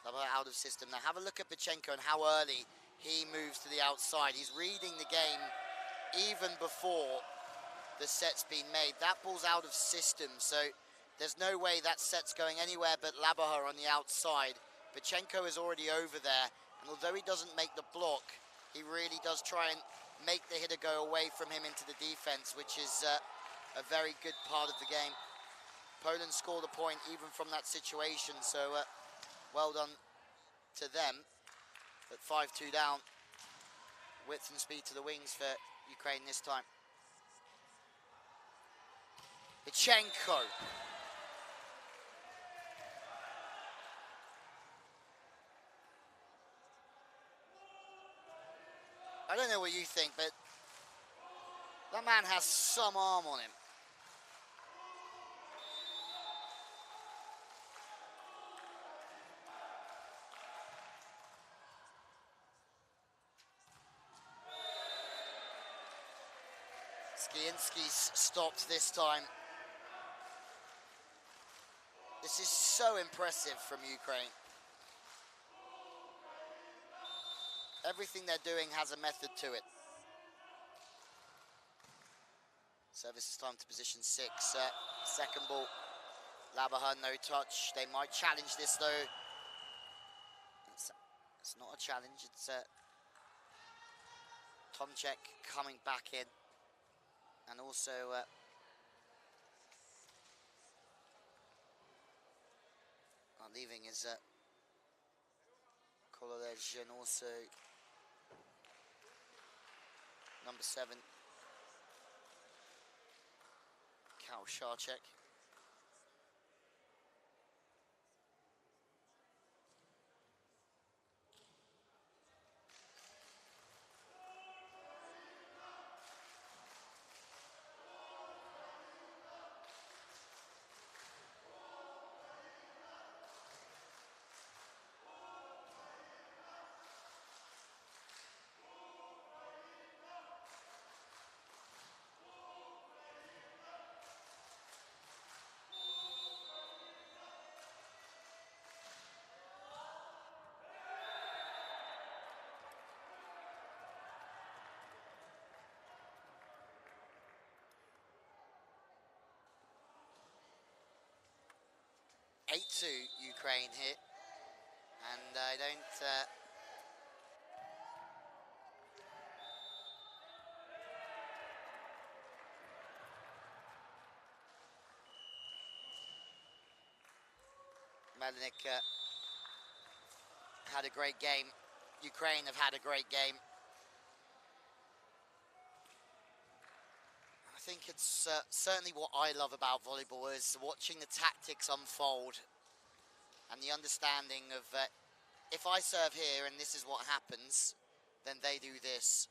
Laboha out of system. Now have a look at Vichenko and how early he moves to the outside. He's reading the game even before the set's been made. That ball's out of system, so there's no way that set's going anywhere but Laboha on the outside. Vichenko is already over there, and although he doesn't make the block, he really does try and make the hitter go away from him into the defense, which is a very good part of the game. Poland scored a point even from that situation, so well done to them. But 5-2 down. Width and speed to the wings for Ukraine this time. Vichenko. I don't know what you think, but that man has some arm on him. Skiinski's stopped this time. This is so impressive from Ukraine. Everything they're doing has a method to it. Service is time to position 6. Second ball. Laboha, no touch. They might challenge this though. It's not a challenge. It's Tomczyk coming back in. And also leaving is Caorle and also number 7, Caorle. 8-2 Ukraine here. And I don't... Melnik had a great game. Ukraine have had a great game. I think it's certainly what I love about volleyball is watching the tactics unfold and the understanding of if I serve here and this is what happens, then they do this,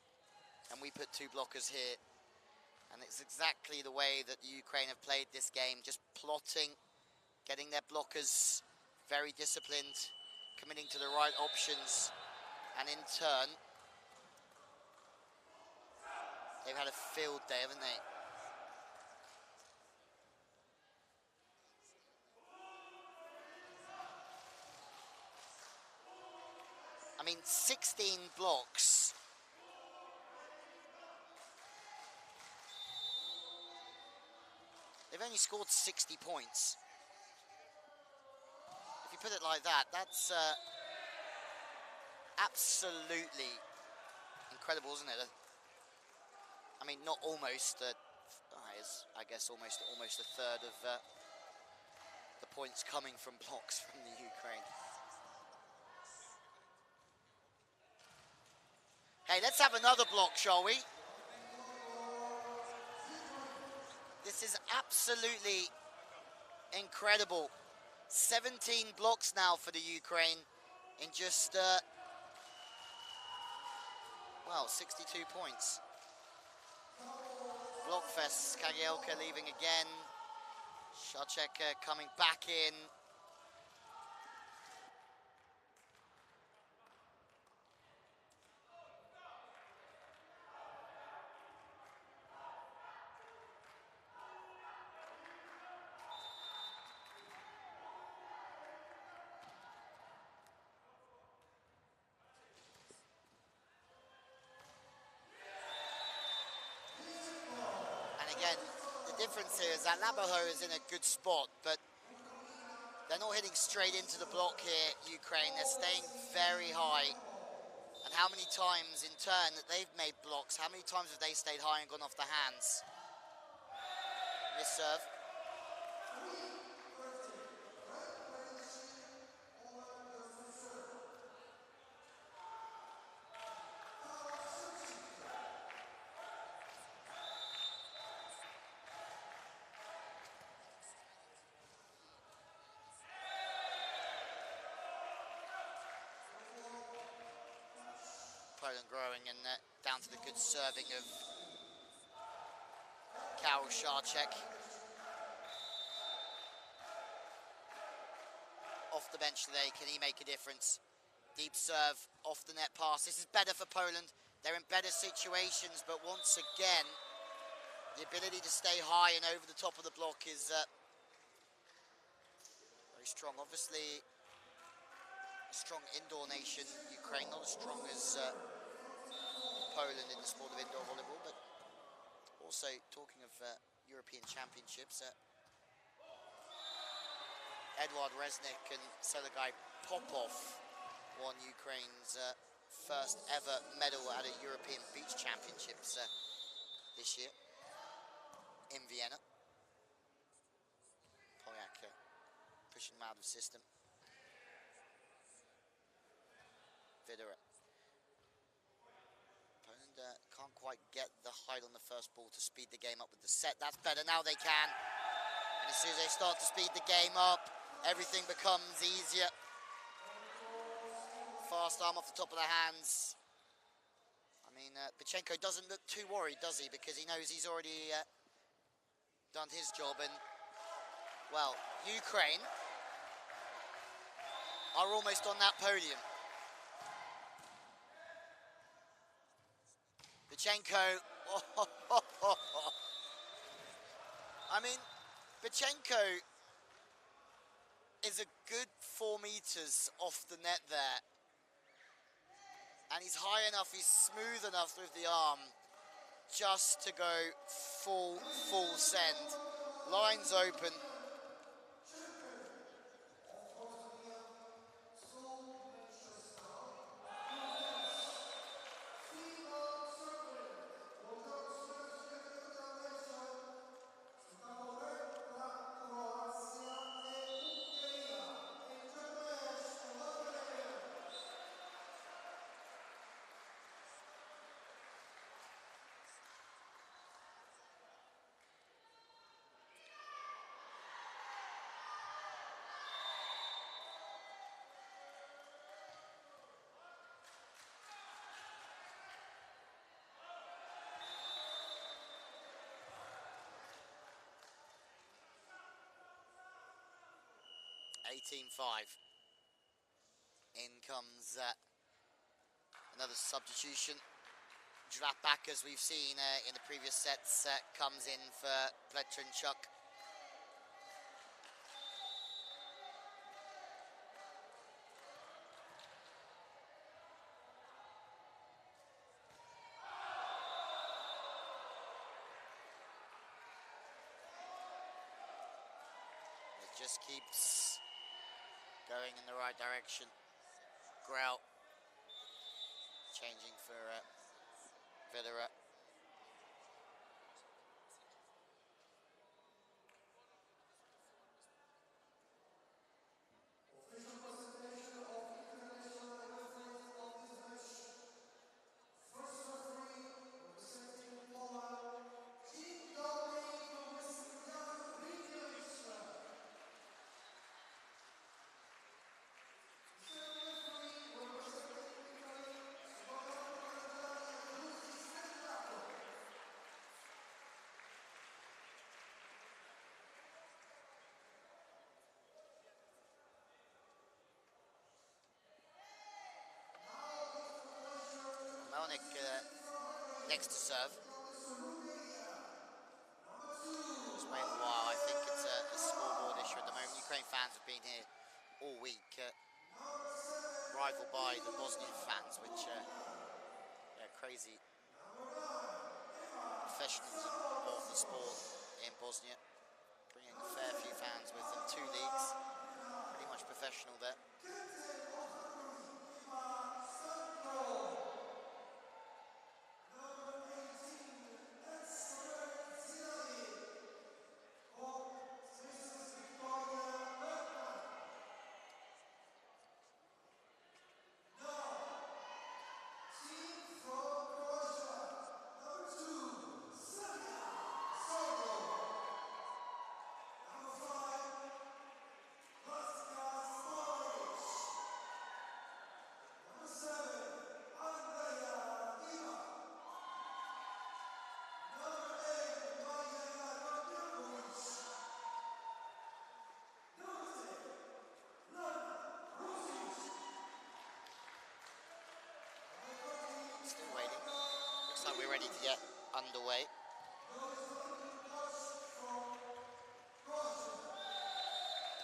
and we put two blockers here. And it's exactly the way that Ukraine have played this game, just plotting, getting their blockers very disciplined, committing to the right options, and in turn, they've had a field day, haven't they? I mean, 16 blocks. They've only scored 60 points. If you put it like that, that's absolutely incredible, isn't it? I mean, not almost. I guess almost a third of the points coming from blocks from the Ukraine. Hey, let's have another block, shall we? This is absolutely incredible. 17 blocks now for the Ukraine in just, 62 points. Blockfest, Caorle leaving again. Shacek coming back in. Again, the difference here is that Laboho is in a good spot, but they're not hitting straight into the block here, Ukraine. They're staying very high. And how many times in turn that they've made blocks, how many times have they stayed high and gone off the hands? This serve. Poland growing and down to the good serving of Caorle Shacek. Off the bench today, can he make a difference? Deep serve, off the net pass. This is better for Poland. They're in better situations, but once again, the ability to stay high and over the top of the block is very strong. Obviously, a strong indoor nation, Ukraine, not as strong as Poland in the sport of indoor volleyball, but also talking of European Championships, Eduard Reznik and Sergei Popov won Ukraine's first ever medal at a European Beach Championships this year in Vienna. Polyak pushing him out of the system. Videra. Poland can't quite get the height on the first ball to speed the game up with the set. That's better, now they can. And as soon as they start to speed the game up, everything becomes easier. Fast arm off the top of the hands. I mean, Vichenko doesn't look too worried, does he? Because he knows he's already done his job. And, well, Ukraine are almost on that podium. Vichenko, I mean, Vichenko is a good 4 meters off the net there. And he's high enough, he's smooth enough with the arm just to go full send. Lines open. 18-5. In comes another substitution. Drapak, as we've seen in the previous sets, comes in for Pletrenchuk. It just keeps going in the right direction. Grau changing for Federer. Melnik next to serve. Just wait a while. I think it's a scoreboard issue at the moment. Ukraine fans have been here all week, rivaled by the Bosnian fans, which crazy professionalism of the sport in Bosnia, bringing a fair few fans with them. 2 leagues, pretty much professional there. Looks like we're ready to get underway.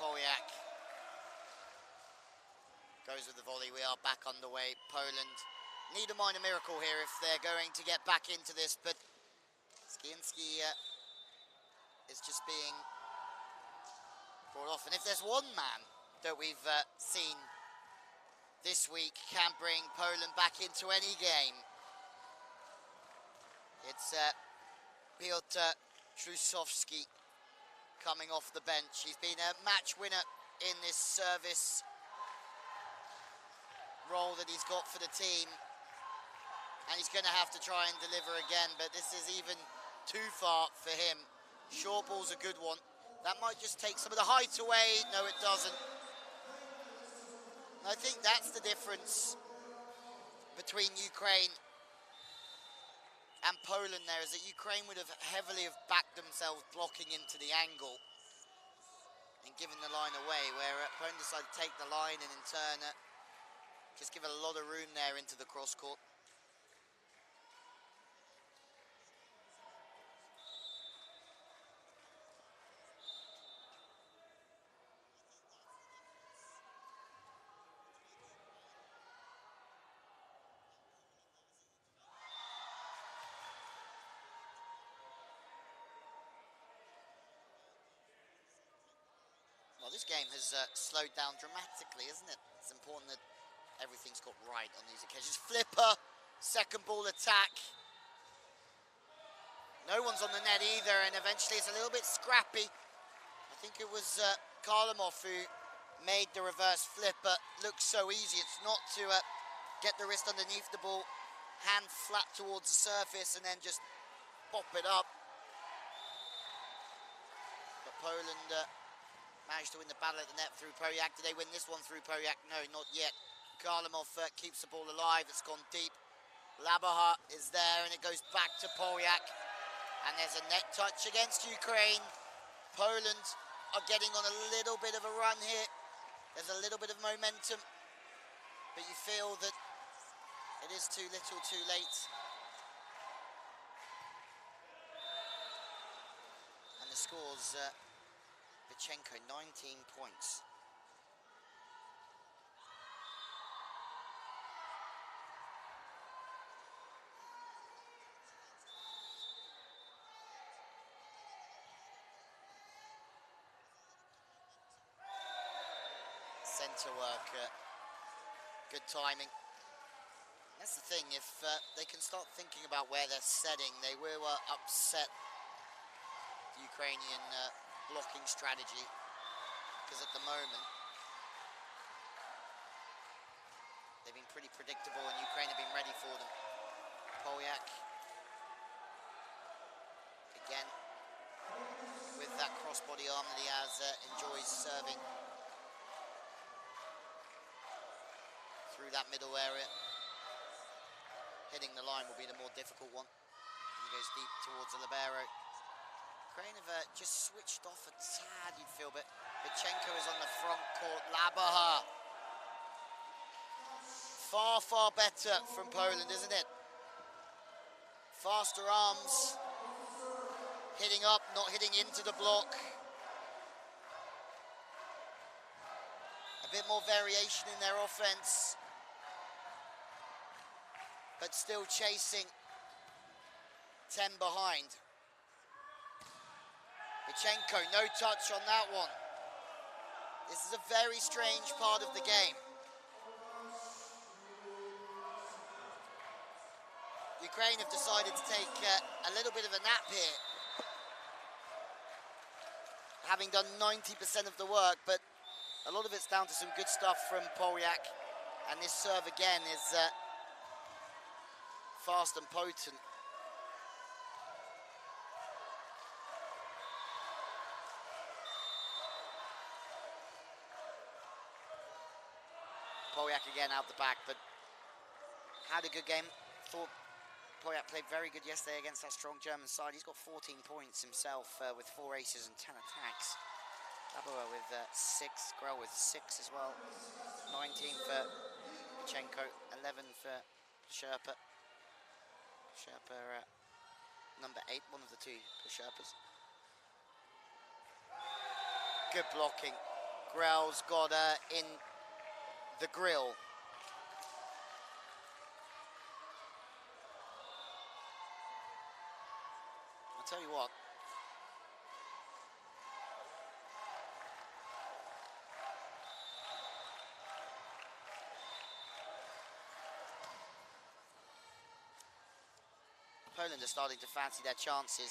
Polyak goes with the volley. We are back underway. Poland need a minor miracle here if they're going to get back into this, but Skiński is just being brought off. And if there's one man that we've seen this week can bring Poland back into any game, it's Piotr Trusowski coming off the bench. He's been a match winner in this service role that he's got for the team, and he's going to have to try and deliver again, but this is even too far for him. Short ball's a good one. That might just take some of the height away. No, it doesn't. I think that's the difference between Ukraine and Poland there, is that Ukraine would have heavily backed themselves blocking into the angle and given the line away, where Poland decided to take the line and in turn just give it a lot of room there into the cross court. Well, this game has slowed down dramatically, isn't it? It's important that everything's got right on these occasions. Flipper, second ball attack. No one's on the net either, and eventually it's a little bit scrappy. I think it was Karlamov who made the reverse flipper look so easy. It's not to get the wrist underneath the ball, hand flat towards the surface, and then just pop it up. But Poland managed to win the battle at the net through Polyak. Did they win this one through Polyak? No, not yet. Karlamov keeps the ball alive. It's gone deep. Labaha is there, and it goes back to Polyak. And there's a net touch against Ukraine. Poland are getting on a little bit of a run here. There's a little bit of momentum, but you feel that it is too little, too late. And the scores, Vichenko, 19 points. Centre work, good timing. That's the thing, if they can start thinking about where they're setting, they will upset the Ukrainian blocking strategy, because at the moment they've been pretty predictable and Ukraine have been ready for them. Polyak again with that crossbody arm that he has, enjoys serving through that middle area. Hitting the line will be the more difficult one. He goes deep towards the libero. Ukraine have just switched off a tad, you'd feel, but Vichenko is on the front court. Labaha. Far, far better from Poland, isn't it? Faster arms. Hitting up, not hitting into the block. A bit more variation in their offense, but still chasing 10 behind. Vichenko, no touch on that one. This is a very strange part of the game. Ukraine have decided to take a little bit of a nap here, having done 90% of the work, but a lot of it's down to some good stuff from Polyak, and this serve again is fast and potent. Polyak again out the back, but had a good game. Thought Polyak played very good yesterday against that strong German side. He's got 14 points himself with 4 aces and 10 attacks. Laboa with 6, Grell with 6 as well. 19 for Vichenko, 11 for Sherpa. Sherpa, number 8, one of the 2 Sherpas. Good blocking. Grell's got in the grill. I'll tell you what. Poland are starting to fancy their chances.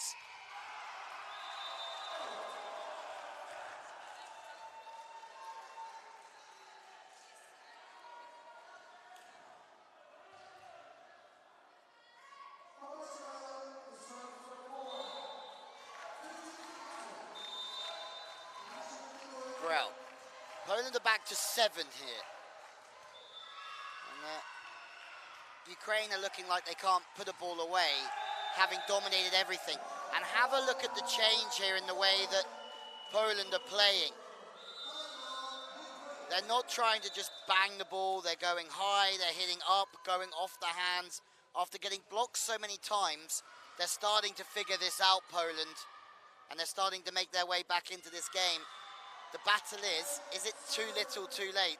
Grell. Poland are back to 7 here. And Ukraine are looking like they can't put a ball away, having dominated everything. And have a look at the change here in the way that Poland are playing. They're not trying to just bang the ball, they're going high, they're hitting up, going off the hands. After getting blocked so many times, they're starting to figure this out, Poland, and they're starting to make their way back into this game. The battle is it too little, too late?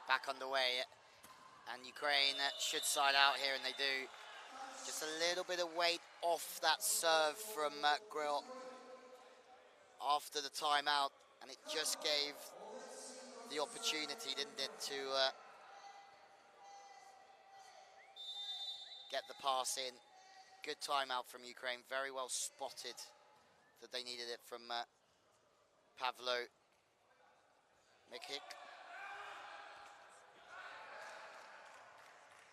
Back underway, and Ukraine should side out here, and they do. Just a little bit of weight off that serve from Grill after the timeout. And it just gave the opportunity, didn't it, to get the pass in. Good timeout from Ukraine, very well spotted that they needed it from Pavlo Mikic.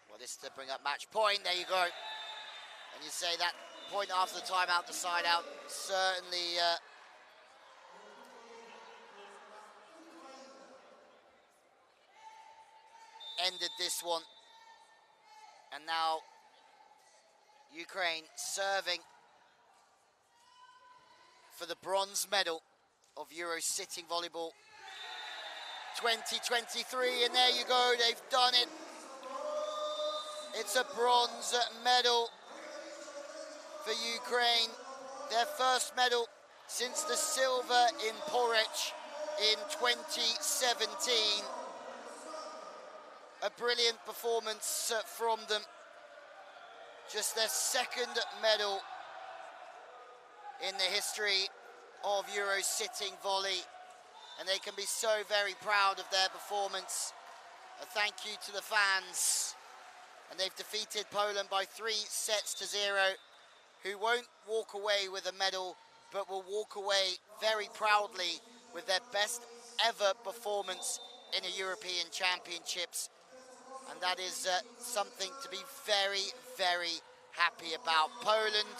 Well, this is to bring up match point, there you go. And you say that point after the timeout, the side out, certainly ended this one. And now Ukraine serving for the bronze medal of Euro Sitting Volleyball 2023. And there you go, they've done it. It's a bronze medal for Ukraine, their first medal since the silver in Porech in 2017. A brilliant performance from them. Just their second medal in the history of Euro Sitting Volley, and they can be so very proud of their performance. A thank you to the fans. And they've defeated Poland by 3-0, who won't walk away with a medal, but will walk away very proudly with their best ever performance in a European Championships. And that is something to be very, very happy about. Poland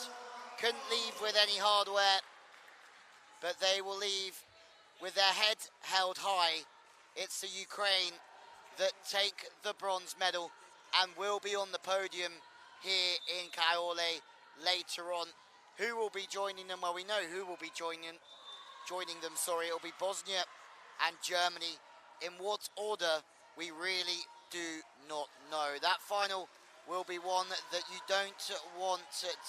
couldn't leave with any hardware, but they will leave with their head held high. It's the Ukraine that take the bronze medal and will be on the podium here in Caorle later on. Who will be joining them? Well, we know who will be joining them. It'll be Bosnia and Germany. In what order, we really do not know. That final will be one that you don't want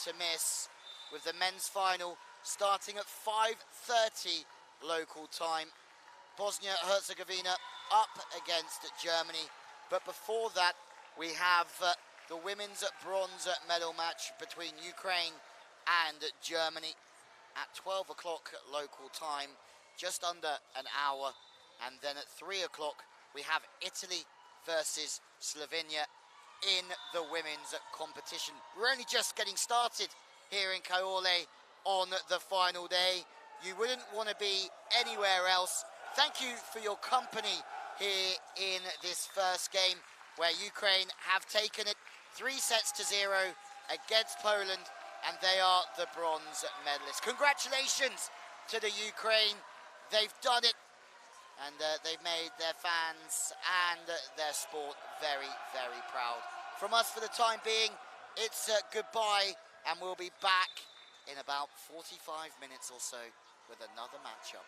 to miss, with the men's final starting at 5:30 local time. Bosnia-Herzegovina up against Germany. But before that, we have the women's bronze medal match between Ukraine and Germany at 12 o'clock local time, just under an hour. And then at 3 o'clock, we have Italy versus Slovenia in the women's competition. We're only just getting started here in Caorle on the final day. You wouldn't want to be anywhere else. Thank you for your company here in this first game, where Ukraine have taken it 3-0 against Poland, and they are the bronze medalists. Congratulations to the Ukraine. They've done it, and they've made their fans and their sport very, very proud. From us for the time being, it's goodbye, and we'll be back in about 45 minutes or so with another matchup.